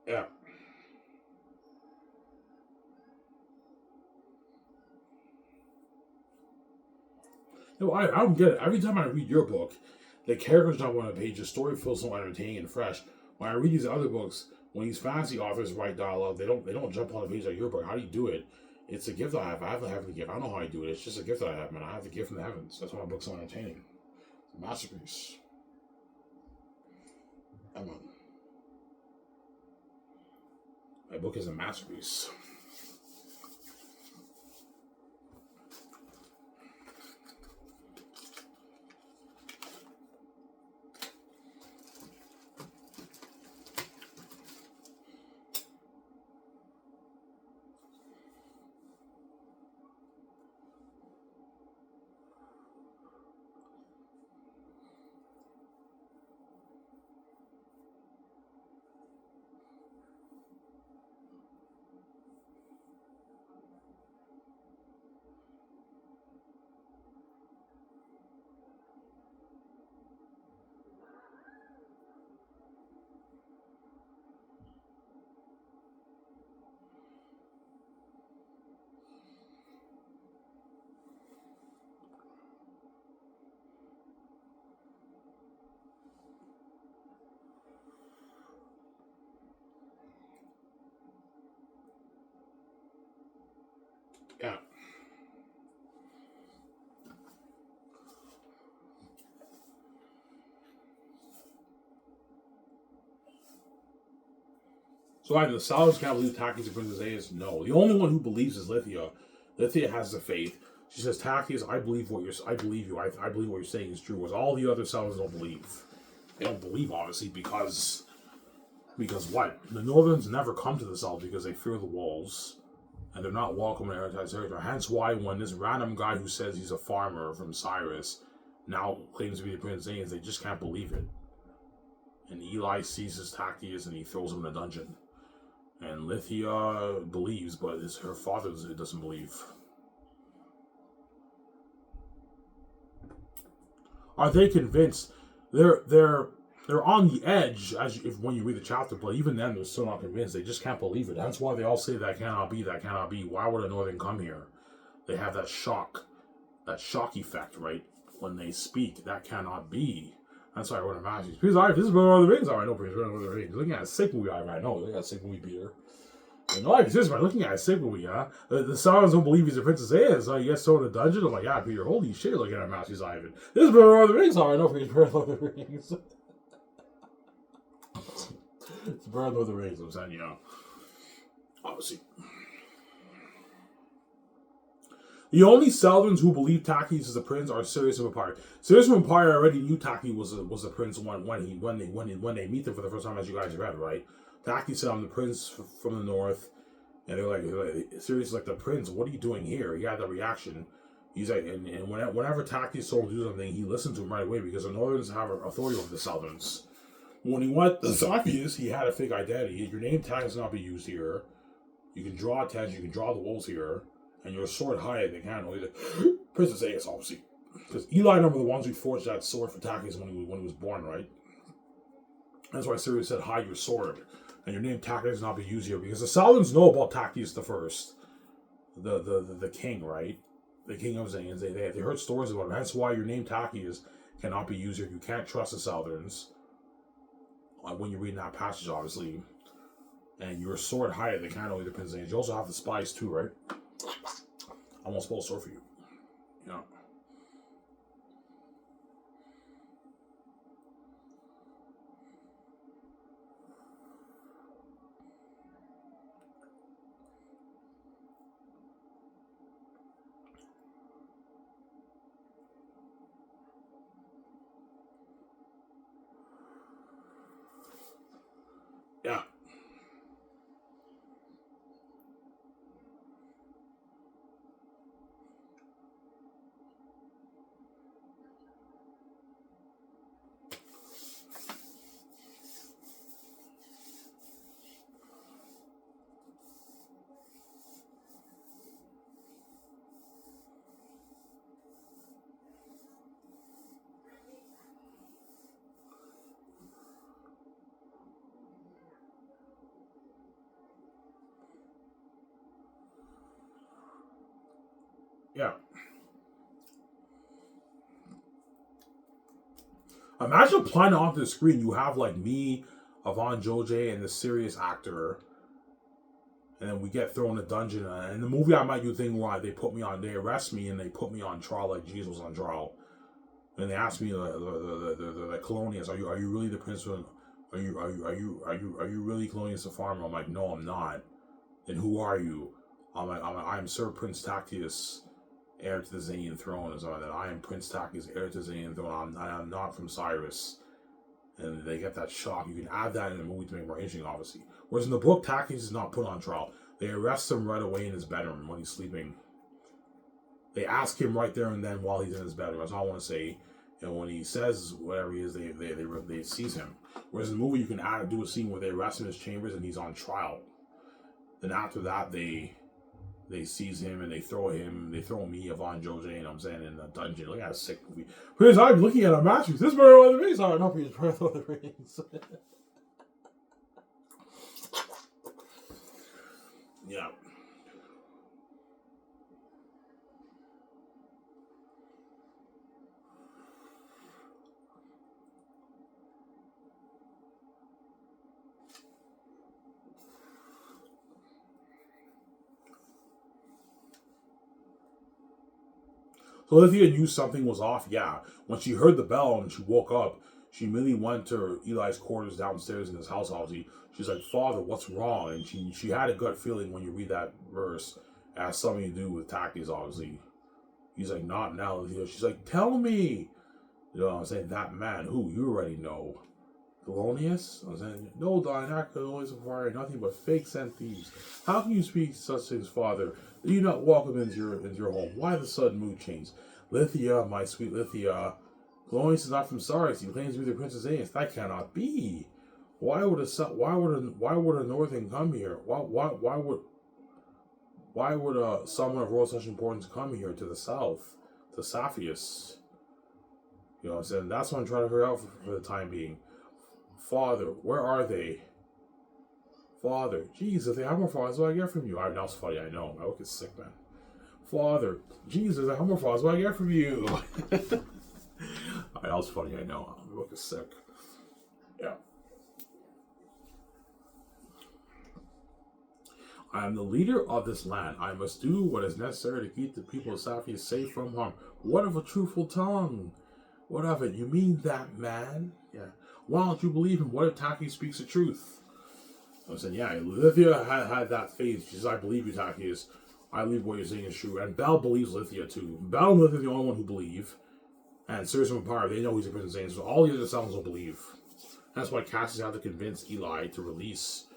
Yeah. No, I don't get it. Every time I read your book, the characters jump on a page, the story feels so entertaining and fresh. When I read these other books, when these fantasy authors write dialogue, they don't jump on a page like your book. How do you do it? It's a gift I have. I have the gift. I don't know how I do it. It's just a gift that I have, man. I have the gift from the heavens. That's why my book's so entertaining. It's a masterpiece. Come on. My book is a masterpiece. Yeah. So I the Salads can't believe Taki's a Princess A's? No. The only one who believes is Lithia. Lithia has the faith. She says, Taki's, I believe you. I believe what you're saying is true. Whereas all the other Salads don't believe. They don't believe, obviously, because what? The Northerns never come to the South because they fear the walls. And they're not welcome in Heritage territory. Hence why when this random guy who says he's a farmer from Cyrus now claims to be the Prince Zanes, they just can't believe it. And Eli seizes Tacius and he throws him in a dungeon. And Lithia believes, but it's her father doesn't believe. Are they convinced? They're they're on the edge if when you read the chapter, but even then they're still not convinced. They just can't believe it. That's why they all say that cannot be, that cannot be. Why would a Northern come here? They have that shock effect, right? When they speak, that cannot be. That's why I wrote a masterpiece. Because this is Lord of the Rings. I know, Prince Lord of the Rings. Looking at a sick movie, I know. Looking at a sick movie, Peter. And like this, by looking at a sick movie, huh? The Saurons don't believe he's a Princess Leia, so he gets thrown in a dungeon. I'm like, yeah, Peter, holy shit, looking at Masterpiece Ivan. This is Lord of the Rings. I know, Prince Lord of the Rings. It's Lord of the Rings, I'm saying, obviously. The only Seldyns who believe Taki is the prince are Sirius and Empire. Sirius and Empire already knew Taki was a prince when they meet him for the first time, as you guys read, right? Taki said, "I'm the prince from the north," and they're like Sirius is like, "The prince, what are you doing here?" He had that reaction. He's like, and whenever Taki's told to do something, he listened to him right away because the Northerns have authority over the Seldyns. When he went to Zacchaeus, he had a fake identity. Your name tag does not be used here. You can draw attention. You can draw the wolves here. And your sword higher than handle. Princess Aegis, obviously. Because Eli and I were the ones who forged that sword for Takis when he was born, right? That's why Sirius said, hide your sword. And your name Takis does not be used here. Because the Seldyns know about Takis the First. The king, right? The king of Xanus. They heard stories about him. That's why your name Takis cannot be used here. You can't trust the Seldyns. When you're reading that passage, obviously. And your sword higher than handle the Princess Aegis. You also have the spies too, right? I won't spoil a story for you. Yeah. Yeah. Imagine applying it onto the screen. You have like me, Avon Joje, and the serious actor. And then we get thrown in a dungeon. And in the movie, I might do a thing where they arrest me and they put me on trial like Jesus was on trial. And they ask me, the Colonius, are you really the prince? Are you really Colonius the farmer? I'm like, no, I'm not. Then who are you? I'm Sir Prince Tactius, heir to the Xanian throne. And so that I am Prince Tactius, heir to the Xanian throne. I'm not from Cyrus. And they get that shock. You can add that in the movie to make it more interesting, obviously. Whereas in the book, Tactius is not put on trial. They arrest him right away in his bedroom when he's sleeping. They ask him right there and then while he's in his bedroom. That's all I want to say. And when he says whatever he is, they seize him. Whereas in the movie, you can do a scene where they arrest him in his chambers and he's on trial. Then after that, they seize him and they throw me, Avon Joje, and I'm saying in a dungeon. Look at a sick movie. Because I'm looking at a masterpiece. This is Lord of the Rings. Oh, no, it's Lord of the Rings. Yeah. So Lithia knew something was off, yeah. When she heard the bell and she woke up, she immediately went to Eli's quarters downstairs in his house, obviously. She's like, Father, what's wrong? And she had a gut feeling when you read that verse. It has something to do with Takis, obviously. He's like, not now, Lithia. She's like, tell me. You know what I'm saying? That man, who? You already know. Polonius? I was saying, no, Don, not always acquire nothing but fakes and thieves. How can you speak such things, Father? Are you not welcome into your home? Why the sudden mood change? Lithia, my sweet Lithia, Polonius is not from Saris. He claims to be the Princess Xanus. That cannot be. Why would a Northern come here? Why would someone of royal such importance come here to the south, to Saphius? You know what I'm saying? That's what I'm trying to figure out for the time being. Father, where are they? Father, Jesus, how more fathers do I get from you? Alright, that was funny, I know. My book is sick, man. Father, Jesus, how more fathers do I get from you? Alright, that was funny, I know. My book is sick. Yeah. I am the leader of this land. I must do what is necessary to keep the people of Safi safe from harm. What of a truthful tongue? What of it? You mean that, man? Yeah. Why don't you believe him? What if Taki speaks the truth? I said, yeah, Lithia had that faith. She says, I believe you, Taki. I believe what you're saying is true. And Bell believes Lithia, too. Bell and Lithia are the only one who believe. And Sirius and Power, they know he's a Prince of Xanus. So all the other Selms don't believe. That's why Cassius had to convince Eli to release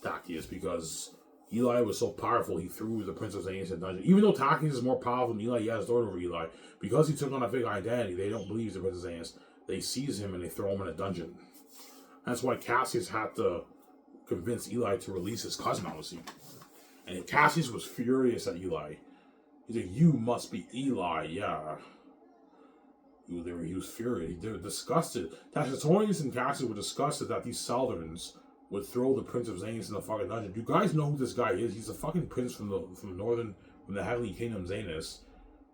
Taki, because Eli was so powerful, he threw the Prince of Xanus in dungeon. Even though Taki is more powerful than Eli, he has authority over Eli. Because he took on a fake identity, they don't believe he's the Prince of Xanus. They seize him and they throw him in a dungeon. That's why Cassius had to convince Eli to release his cousin, obviously. And Cassius was furious at Eli. He's like, you must be Eli, yeah. He was furious. They were disgusted. Tacitus and Cassius were disgusted that these Southerns would throw the Prince of Xanus in the fucking dungeon. You guys know who this guy is? He's a fucking prince from the Heavenly Kingdom, Xanus.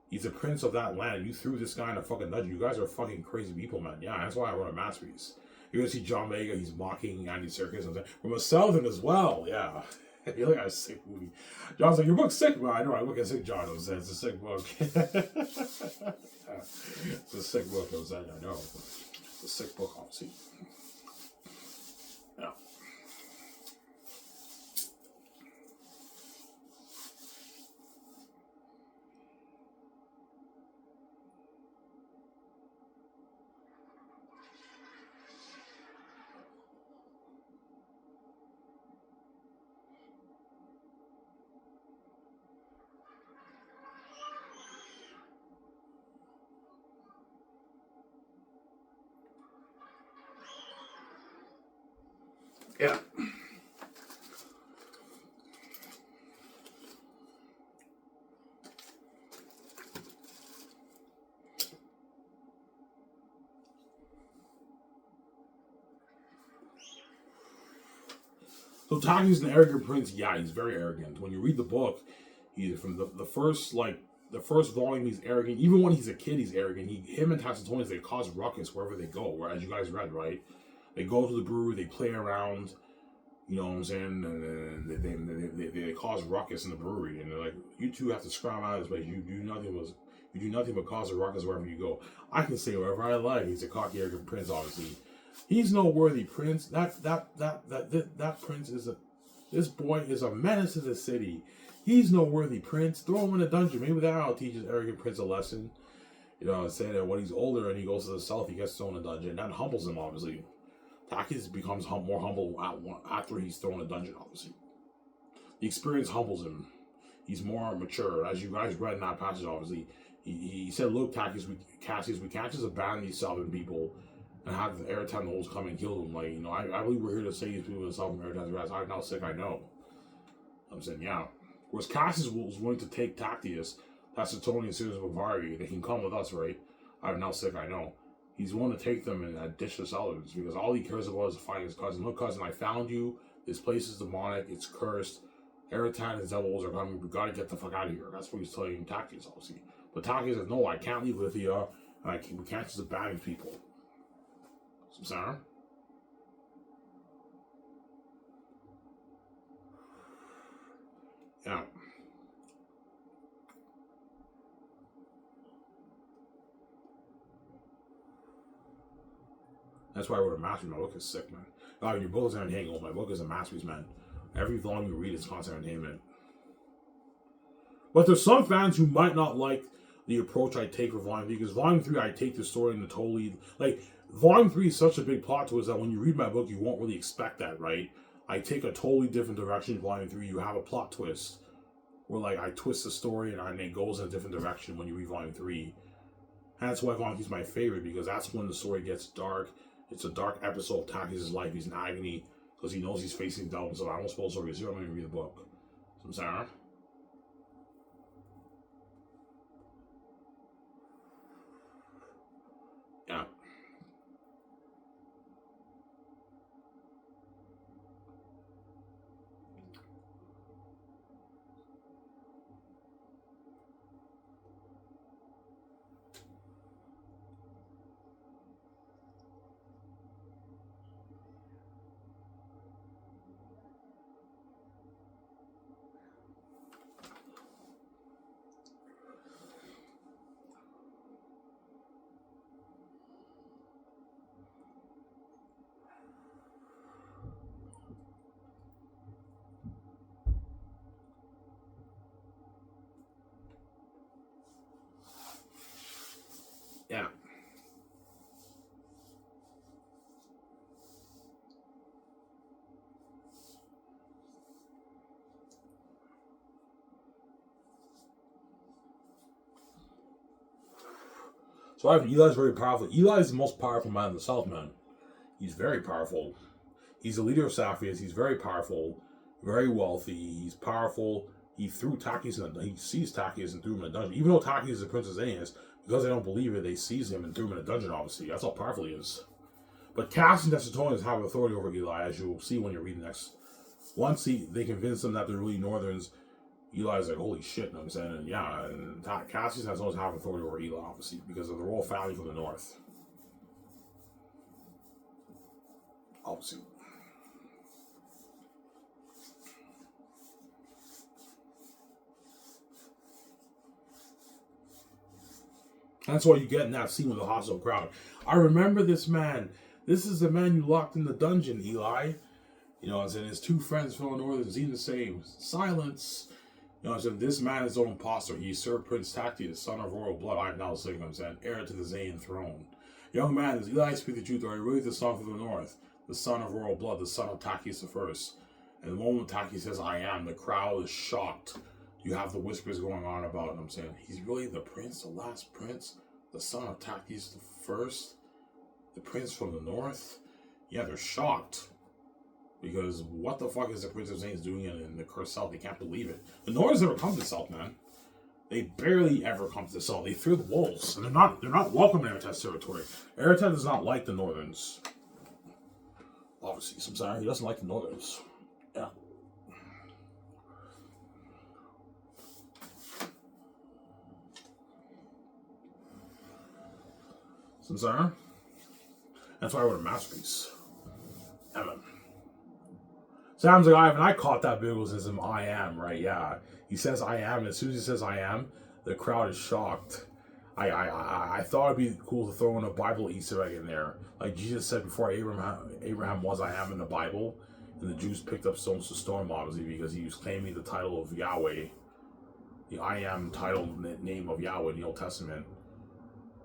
He's a prince of that land. You threw this guy in a fucking dungeon. You guys are fucking crazy people, man. Yeah, that's why I wrote a masterpiece. You're gonna see John Vega. He's mocking Andy Serkis from a Southern as well. Yeah. You look at a sick movie. John's like, your book's sick, man. I know, I look at sick John. It's a sick book. It's a sick book, I know. It's a sick book, obviously. Yeah. Yeah. So Taki's an arrogant prince. Yeah, he's very arrogant. When you read the book, he's from the first volume, he's arrogant. Even when he's a kid, he's arrogant. Him and Tacitus, they cause ruckus wherever they go. As you guys read, right? They go to the brewery, they play around. You know what I'm saying? And they cause ruckus in the brewery, and they're like, "You two have to scram out of this place. You do nothing but cause a ruckus wherever you go." I can say wherever I like. He's a cocky, arrogant prince, obviously. He's no worthy prince. That prince is this boy is a menace to the city. He's no worthy prince. Throw him in a dungeon. Maybe that'll teach his arrogant prince a lesson. You know, saying that when he's older and he goes to the south, he gets thrown in a dungeon. That humbles him, obviously. Takis becomes more humble after he's thrown in a dungeon, obviously. The experience humbles him. He's more mature. As you guys read in that passage, obviously, he said, look, Cassius, we can't just abandon these southern people and have the Airtime holes come and kill them. Like, you know, I believe we're here to save these people in the southern Airtime grass. I'm now sick, I know. I'm saying, yeah. Whereas Cassius was willing to take Tactius, Tacitonian, Sirius Bavari, they can come with us, right? I'm now sick, I know. He's willing to take them and ditch the Southerns because all he cares about is finding his cousin. Look, cousin, I found you. This place is demonic. It's cursed. Airtime and devils are coming. We gotta get the fuck out of here. That's what he's telling Tactius, obviously. But Tactius says, no, I can't leave with you. We can't just abandon people. Sorry? Yeah. That's why I wrote a masterpiece. My book is sick, man. Your book is entertaining. My book is a masterpiece, man. Every volume you read is constant entertainment. But there's some fans who might not like the approach I take for Volume 3, because Volume 3, I take the story in a totally... Like, Volume 3 is such a big plot twist that when you read my book, you won't really expect that, right? I take a totally different direction in Volume 3. You have a plot twist where, like, I twist the story and it goes in a different direction when you read Volume 3. And that's why Volume 3 is my favorite, because that's when the story gets dark. It's a dark episode of Taki's life. He's in agony because he knows he's facing doubt. So I won't spoil the story. I'm going to read the book. So I'm sorry. Yeah. So I Eli's very powerful. Eli is the most powerful man in the South, man. He's very powerful. He's the leader of Sapphias. He's very powerful, very wealthy. He's powerful. He threw Takis in he seized Takis and threw him in a dungeon. Even though Takis is the Princess Xanus, because they don't believe it, they seized him and threw him in a dungeon, obviously. That's how powerful he is. But Cassius and Suetonius have authority over Eli, as you'll see when you read next. Once they convince them that they're really Northerns, Eli's like, holy shit, you know what I'm saying? And yeah, and Cassius has always have authority over Eli, obviously, because of the royal family from the north. Obviously. That's why you get in that scene with the hostile crowd. I remember this man. This is the man you locked in the dungeon, Eli. You know what I'm saying? His two friends from the north, even the same. Silence. You know what I'm saying? This man is no imposter. He served Prince Takti, the son of royal blood. I'm now saying, I'm saying, heir to the Xan throne. Young man, does Eli speak the truth? Or are you really the son from the north? The son of royal blood, the son of Takis the first. And the moment Taki says, I am, the crowd is shocked. You have the whispers going on about it. I'm saying, he's really the prince, the last prince, the son of Takis the first, the prince from the north. Yeah, they're shocked. Because what the fuck is the Prince of Xanus doing in the cursed South? They can't believe it. The Northers never come to the South, man. They barely ever come to the South. They fear the wolves. And they're not welcome in Eretet's territory. Eretet does not like the Northerns. Obviously, I'm sorry, he doesn't like the Northerns. Yeah. Samsara? That's why I wrote a masterpiece. Evan. Sounds like I caught that biblicism, I am, right? Yeah. He says I am, and as soon as he says I am, the crowd is shocked. I thought it'd be cool to throw in a Bible Easter egg in there. Like Jesus said before Abraham was I am in the Bible, and the Jews picked up stones to stone him, obviously, because he was claiming the title of Yahweh. The I am title name of Yahweh in the Old Testament.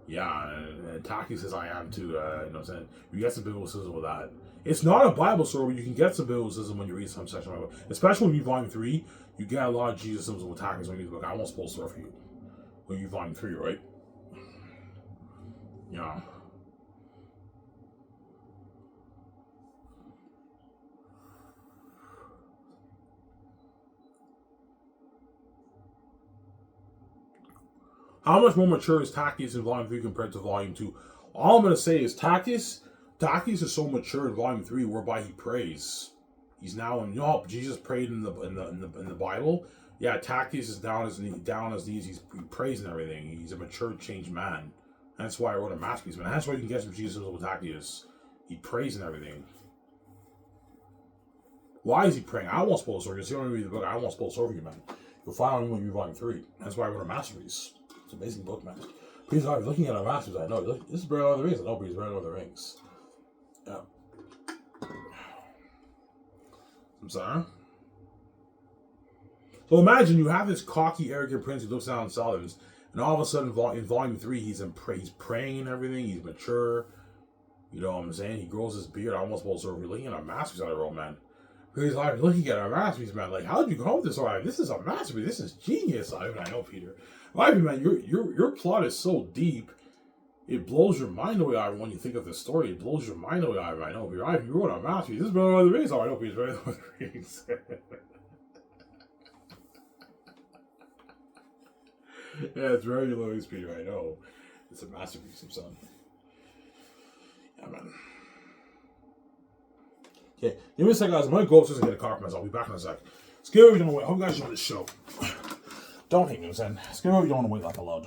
Yeah, and Taki says I am too, you know what I'm saying? You get some biblicism with that. It's not a Bible story, but you can get some biblicism when you read some section of the Bible. Especially when you read Volume 3, you get a lot of Jesus symbols with Taki when you read the book. I won't spoil the story for you. When you read Volume 3, right? Yeah. How much more mature is Takis in Volume 3 compared to Volume 2? All I'm going to say is Takis is so mature in Volume 3 whereby he prays. He's now in, Jesus prayed in the Bible. Yeah, Takis is down on his knees. He prays and everything. He's a mature, changed man. That's why I wrote a masterpiece, man. That's why you can get some Jesus with Takis. He prays and everything. Why is he praying? I won't spoil the story. Because you don't read the book. I won't spoil the story for you, man. You'll find out when you read Volume 3. That's why I wrote a masterpiece. It's an amazing book, man. Please, I'm looking at a masterpiece. I know. This is Brand of the Rings. I know, but he's Brand of the Rings. Yeah. I'm sorry? So imagine you have this cocky, arrogant prince who looks down on Solomons, and all of a sudden in Volume 3, he's praying and everything. He's mature. You know what I'm saying? He grows his beard. I almost supposed to be looking at a masterpiece I wrote, man. He's like, looking at a masterpiece, man. Like, how did you come up with this? All right, this is a masterpiece. This is genius. I know, Peter. I mean, man, your plot is so deep. It blows your mind away, Ivan, when you think of the story. It blows your mind away, Ivan. I know, Peter. Ivan, you wrote a masterpiece. This is Brand of the Rings. Oh, I know, Peter. Brand of the Rings. Yeah, it's very low, Peter. I know. It's a masterpiece, son. Yeah, man. Okay, give me a second, guys. I'm going to go upstairs and get a car for myself. I'll be back in a sec. Skip over, you don't wait. I hope you guys enjoy this show. Don't hate me, I'm saying. Skip over, you don't want to wait like a load.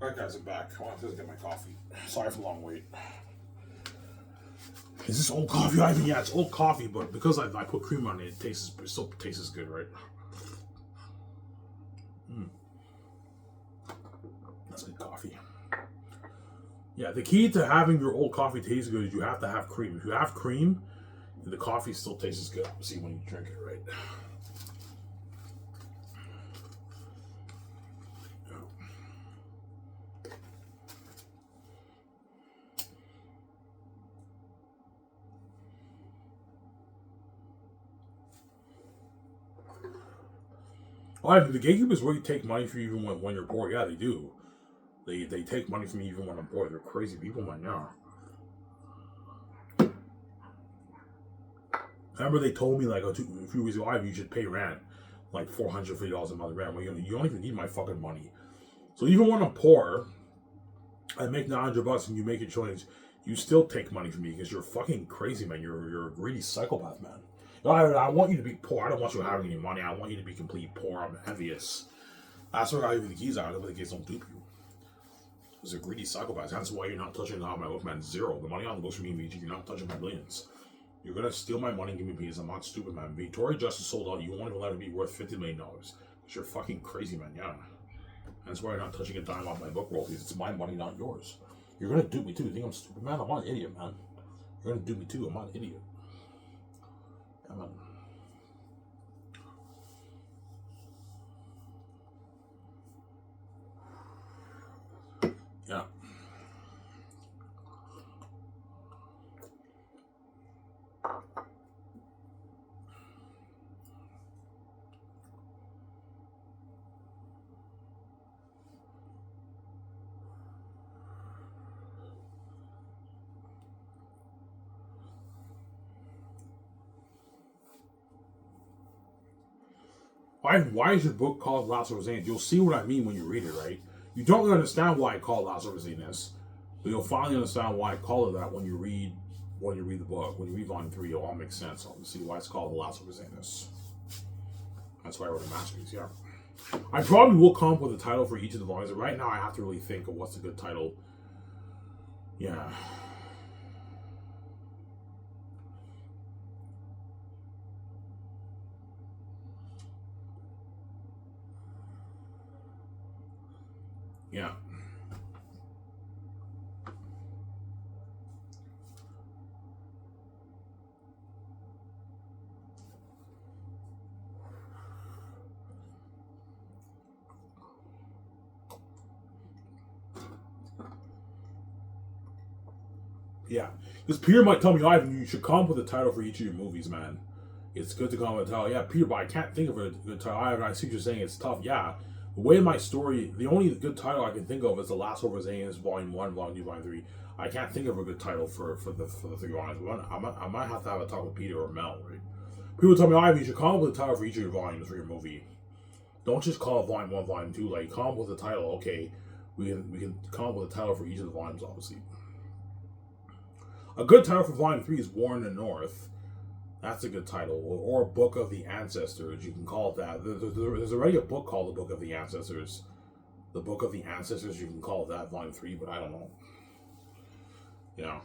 Alright guys, I'm back. I want to get my coffee. Sorry for the long wait. Is this old coffee, Ivan? Yeah, it's old coffee, but because I put cream on it, it still tastes good, right? That's good coffee. Yeah, the key to having your old coffee taste good is you have to have cream. If you have cream, the coffee still tastes good. See when you drink it, right? Oh, the gatekeepers really take money from you even when you're poor. Yeah, they do. They take money from me even when I'm poor. They're crazy people, man. Yeah. Remember they told me like a few weeks ago, you should pay rent like $450 a month rent. Well, you don't even need my fucking money. So even when I'm poor, I make $900 and you make it change. You still take money from me because you're fucking crazy, man. You're a greedy psychopath, man. I want you to be poor. I don't want you having any money. I want you to be completely poor. I'm envious. That's why I give you the keys out. But the kids don't dupe you. It's a greedy psychopath. That's why you're not touching my book, man. Zero. The money on the books for me means you're not touching my billions. You're gonna steal my money and give me peace. I'm not stupid, man. Victoria Justice sold out. You won't even let it be worth $50 million. Because you're fucking crazy, man. Yeah. That's why you're not touching a dime off my book royalties. It's my money, not yours. You're gonna dupe me too. You think I'm stupid, man? I'm not an idiot, man. You're gonna dupe me too. I'm not an idiot. Yeah, man. Yeah. Why is your book called Last of Xanus? You'll see what I mean when you read it, right? You don't really understand why I call it Last of Xanus, but you'll finally understand why I call it that when you read the book. When you read volume 3, it'll all make sense. I'll see why it's called The Last of Xanus. That's why I wrote a masterpiece, yeah. I probably will come up with a title for each of the volumes. Right now, I have to really think of what's a good title. Yeah. Yeah. Yeah. Because Peter might tell me, Ivan, you should come up with a title for each of your movies, man. It's good to come up with a title. Yeah, Peter, but I can't think of a good title. I see what you're saying. It's tough. Yeah. The way my story, the only good title I can think of is The Last of Xanus, Volume 1, Volume 2, Volume 3. I can't think of a good title for the 3 volumes. I might have to have a talk with Peter or Mel, right? People tell me, Ivan, you should come up with a title for each of your volumes for your movie. Don't just call it Volume 1, Volume 2. Like, come up with a title. Okay, we can come up with a title for each of the volumes, obviously. A good title for Volume 3 is War in the North. That's a good title. Or Book of the Ancestors. You can call it that. There's already a book called The Book of the Ancestors. The Book of the Ancestors, you can call it that, Volume 3, but I don't know. Yeah.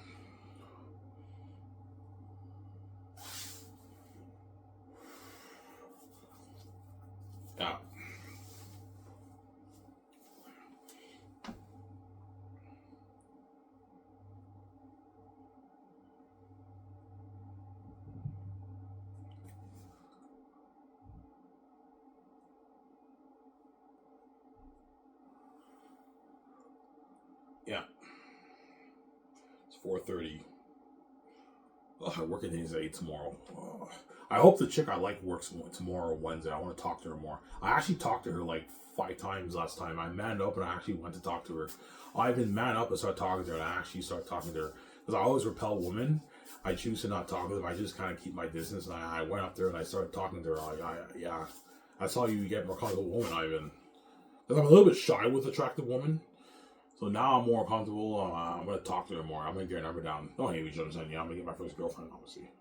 Yeah. Yeah. It's 4:30. Oh, I work at these 8 tomorrow. Oh. I hope the chick I like works tomorrow, Wednesday. I want to talk to her more. I actually talked to her like 5 times last time. I manned up and I actually went to talk to her. I didn't man up and start talking to her, and I actually start talking to her. Because I always repel women. I choose to not talk to them. I just kind of keep my distance. And I went up there and I started talking to her. Yeah. That's how you get more comfortable with women, Ivan. Because I'm a little bit shy with attractive women. So now I'm more comfortable. I'm going to talk to her more. I'm going to get her number down. Don't hate each other. Yeah, I'm going to get my first girlfriend, obviously.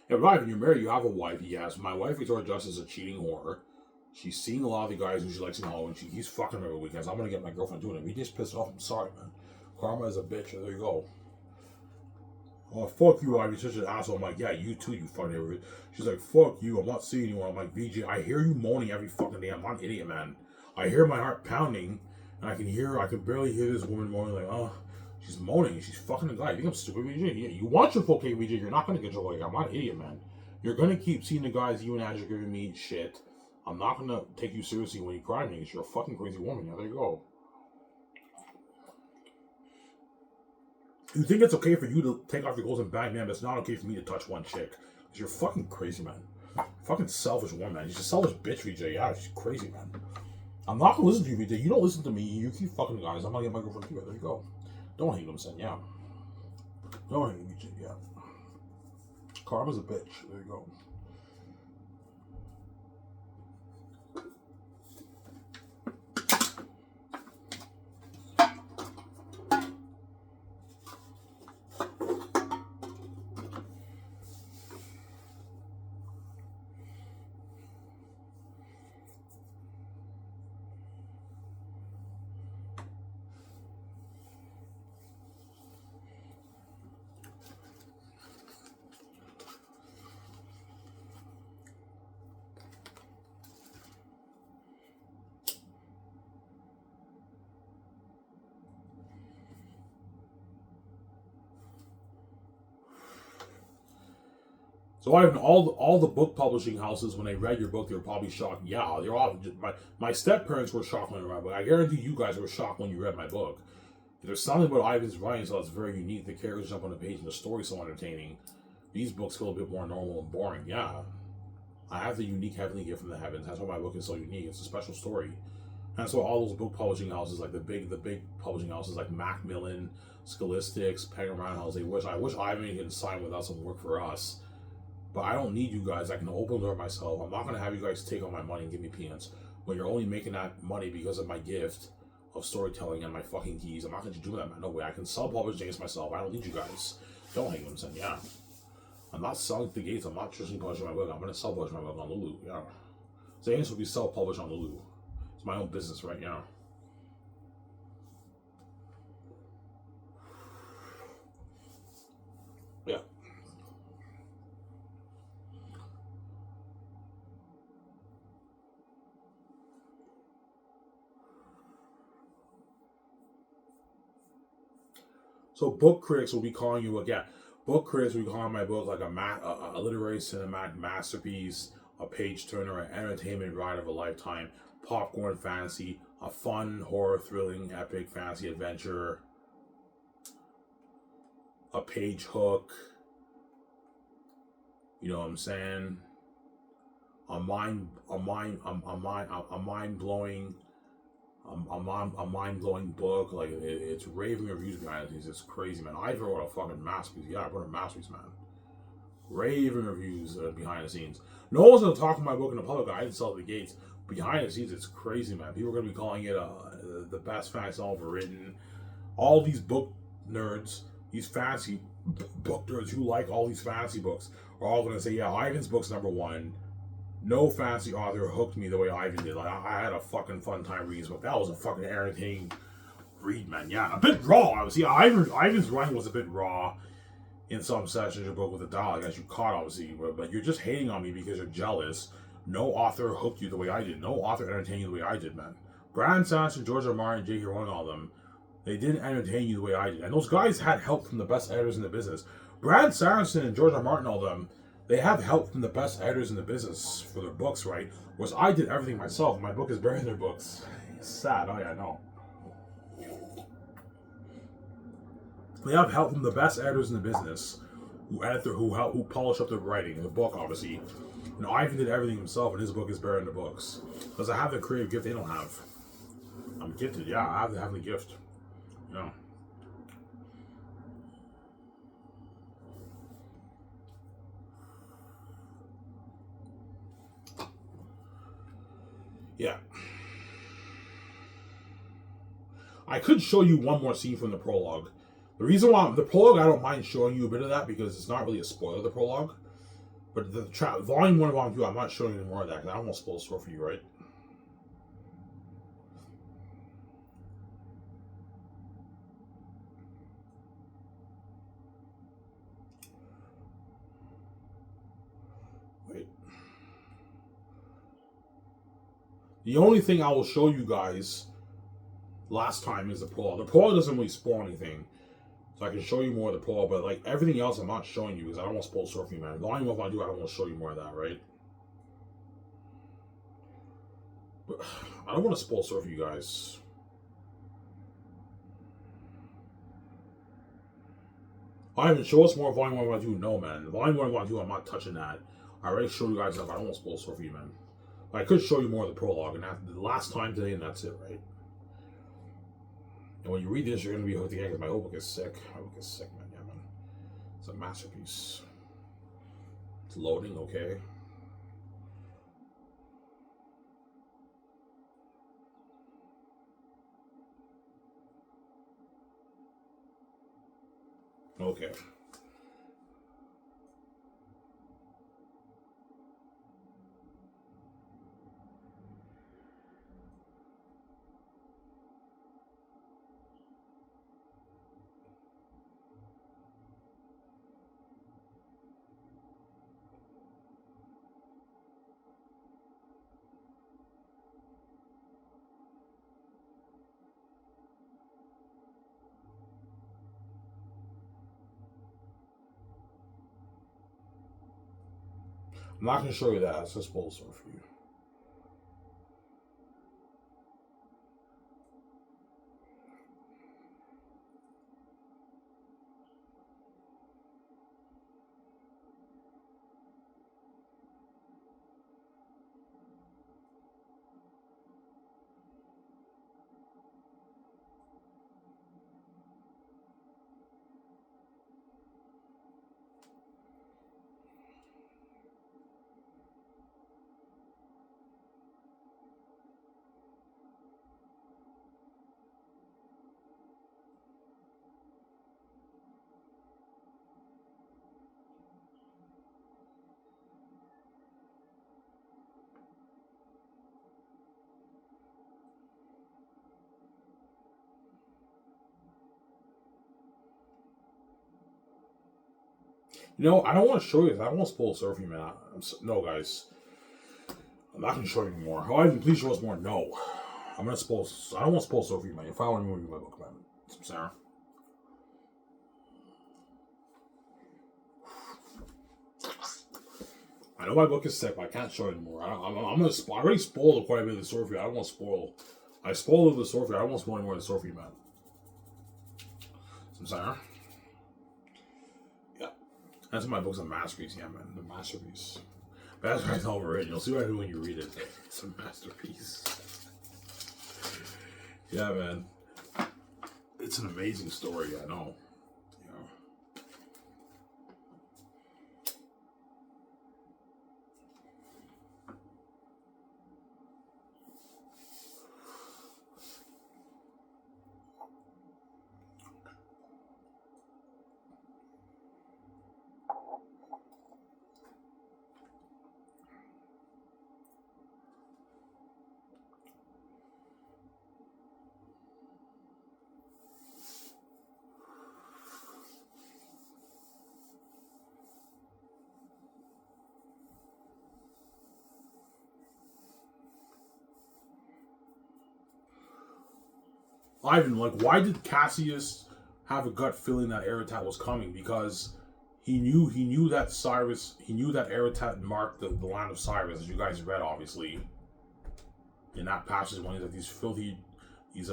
Yeah, but Ivan, you're married. You have a wife. Yes, my wife, Victoria Justice, is a cheating whore. She's seeing a lot of the guys who she likes in Hollywood. She keeps fucking every weekend. So I'm gonna get my girlfriend doing it. If you just pissed off, I'm sorry, man. Karma is a bitch. There you go. Oh, fuck you, Ivy. You're such an asshole. I'm like, yeah, you too, you fucking idiot. She's like, fuck you. I'm not seeing you. I'm like, VJ, I hear you moaning every fucking day. I'm not an idiot, man. I hear my heart pounding, and I can barely hear this woman moaning, like, oh, she's moaning. She's fucking a guy. You think I'm stupid, VJ? Yeah, you want your full cake, VJ. You're not going to get your full cake. I'm not an idiot, man. You're going to keep seeing the guys you and Ash are giving me shit. I'm not going to take you seriously when you cry to me because you're a fucking crazy woman. Yeah, there you go. You think it's okay for you to take off your clothes and bang, man, but it's not okay for me to touch one chick. Because you're fucking crazy, man. Fucking selfish woman, man. She's a selfish bitch, VJ. Yeah, she's crazy, man. I'm not gonna listen to you, VJ. You don't listen to me. You keep fucking guys. I'm gonna get my girlfriend here. There you go. Don't hate him, son. Yeah. Don't hate him, VJ. Yeah. Karma's a bitch. There you go. So all the book publishing houses, when they read your book, they were probably shocked. Yeah, they're all my step parents were shocked when they read my book. I guarantee you guys were shocked when you read my book. There's something about Ivan's writing so that's very unique. The characters jump on the page and the story's so entertaining. These books feel a bit more normal and boring. Yeah, I have the unique heavenly gift from the heavens. That's why my book is so unique. It's a special story. And that's why all those book publishing houses, like the big publishing houses like Macmillan, Scholastics, Penguin Random House, I wish Ivan can sign with us and work for us. But I don't need you guys. I can open the door myself. I'm not going to have you guys take all my money and give me peanuts when you're only making that money because of my gift of storytelling and my fucking keys. I'm not going to do that, man. No way. I can self-publish James myself. I don't need you guys. Don't hate them, son. Yeah. I'm not selling the gates. I'm not traditionally publishing my book. I'm going to self-publish my book on Lulu. Yeah. Xanus will be self-published on Lulu. It's my own business right now. Yeah. So book critics will be calling you again. Book critics will be calling my book like a literary cinematic masterpiece, a page turner, an entertainment ride of a lifetime, popcorn fantasy, a fun, horror, thrilling, epic fantasy adventure, a page hook. You know what I'm saying? A mind blowing. A mind-blowing book. Like, it's raving reviews behind it. It's crazy, man. I wrote a fucking masterpiece. Yeah, I wrote a masterpiece, man. Raving reviews behind the scenes. No one's going to talk about my book in the public. I didn't sell the gates. Behind the scenes, it's crazy, man. People are going to be calling it the best fantasy novel ever written. All these book nerds, these fantasy book nerds who like all these fantasy books, are all going to say, yeah, Ivan's book's number one. No fantasy author hooked me the way Ivan did. Like, I had a fucking fun time reading this book. That was a fucking entertaining read, man. Yeah, a bit raw. See, Ivan's writing was a bit raw in some sections of your book with the dialogue, as you caught, obviously. But you're just hating on me because you're jealous. No author hooked you the way I did. No author entertained you the way I did, man. Brandon Sanderson, George R. Martin, J.K. Rowling, all of them, they didn't entertain you the way I did. And those guys had help from the best editors in the business. Brandon Sanderson and George R. Martin, all of them, they have help from the best editors in the business for their books, right? Whereas I did everything myself. My book is buried in their books. It's sad. Oh, yeah, I know. They have help from the best editors in the business who polish up their writing. The book, obviously. You know, Ivan did everything himself, and his book is buried in the books. Because I have the creative gift they don't have. I'm gifted. Yeah, I have the gift. Yeah. Yeah. I could show you one more scene from the prologue. The reason why the prologue, I don't mind showing you a bit of that because it's not really a spoiler, the prologue. But the volume 1 and volume 2, I'm not showing you more of that because I don't want to spoil the story for you, right? The only thing I will show you guys last time is the prologue. The prologue doesn't really spoil anything. So I can show you more of the prologue, but like everything else I'm not showing you because I don't want to spoil Surfing Man. The only one I do, I don't want to show you more of that, right? But I don't want to spoil Surf you guys. I haven't show us more Volume 1 2. No, man. Volume 1 2, I'm not touching that. I already showed you guys that, but I don't want to spoil Surf you, man. I could show you more of the prologue, and that's the last time today, and that's it, right? And when you read this, you're going to be hooked again because my whole book is sick. My book is sick, man. Yeah, man. It's a masterpiece. It's loading, okay? Okay. I'm not going to show you that. It's a spoiler for you. You know, I don't want to show you. I don't want to spoil Surfing Man. No, guys. I'm not going to show you more. Oh, please show us more. No. I'm going to spoil. I don't want to spoil Surfing Man. If I want to move my book, man. Sarah. I know my book is sick, but I can't show you anymore. I'm going to. I already spoiled quite a bit of the Surfing. I don't want to spoil. I spoiled the Surfing. I don't want to spoil any more of the Surfing Man. Sarah. Yeah. That's why my book's a masterpiece. Yeah, man. The masterpiece. That's why it's all written. You'll see what I do when you read it. It's a masterpiece. Yeah, man. It's an amazing story, I know. Ivan, like, why did Cassius have a gut feeling that Aratat was coming? Because he knew that Cyrus, he knew that Aratat marked the land of Cyrus, as you guys read, obviously, in that passage when he's like, these filthy, these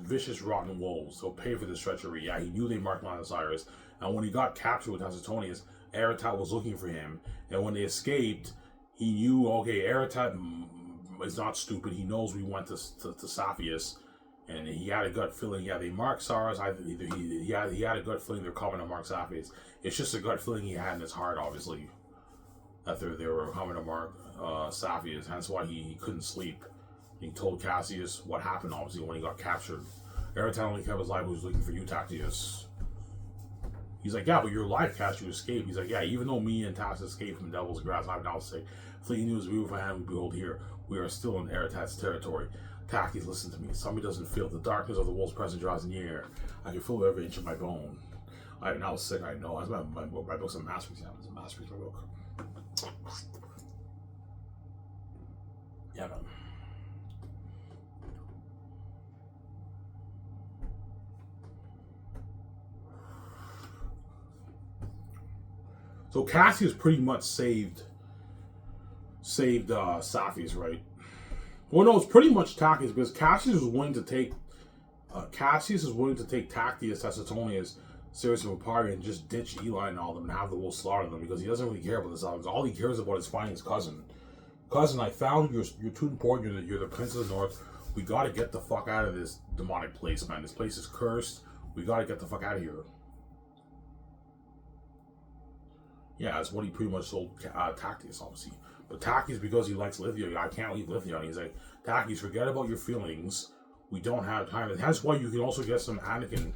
vicious, rotten wolves, they'll pay for this treachery. Yeah, he knew they marked the land of Cyrus, and when he got captured with Tacitonius, Aratat was looking for him, and when they escaped, he knew, okay, Aratat is not stupid. He knows we went to Saphius, and he had a gut feeling. Yeah, they marked Cyrus. He had a gut feeling they're coming to mark Saphius. It's just a gut feeling he had in his heart, obviously, that they were coming to mark Saphius. Hence why he couldn't sleep. He told Cassius what happened, obviously, when he got captured. Aratat only kept his life. He was looking for you, Tactius. He's like, yeah, but your life, Cassius, you escaped. He's like, yeah, even though me and Tacitus escaped from Devil's Grass, I now say, fleeting news, we will hand, we behold here. We are still in Aratat's territory. Tactius, listen to me. Somebody doesn't feel the darkness of the wolf's presence draws near. I can feel every inch of my bone. I'm now sick, I know. That's my book's a masterpiece. It's a masterpiece, my book. Yeah, man. So Cassius pretty much saved Safi's, right? Well, no, it's pretty much Tacitus because Cassius was willing to take Tactius as Suetonius, Sirius and Papari, and just ditch Eli and all them and have the wolves slaughter them because he doesn't really care about this. All he cares about is finding his cousin. Cousin, I found you're too important. You're the Prince of the North. We gotta get the fuck out of this demonic place, man. This place is cursed. We gotta get the fuck out of here. Yeah, that's what he pretty much told Tactius, obviously. But Tactius, because he likes Lithia, I can't leave Lithia. And he's like, Tactius, forget about your feelings. We don't have time. And that's why you can also get some Anakin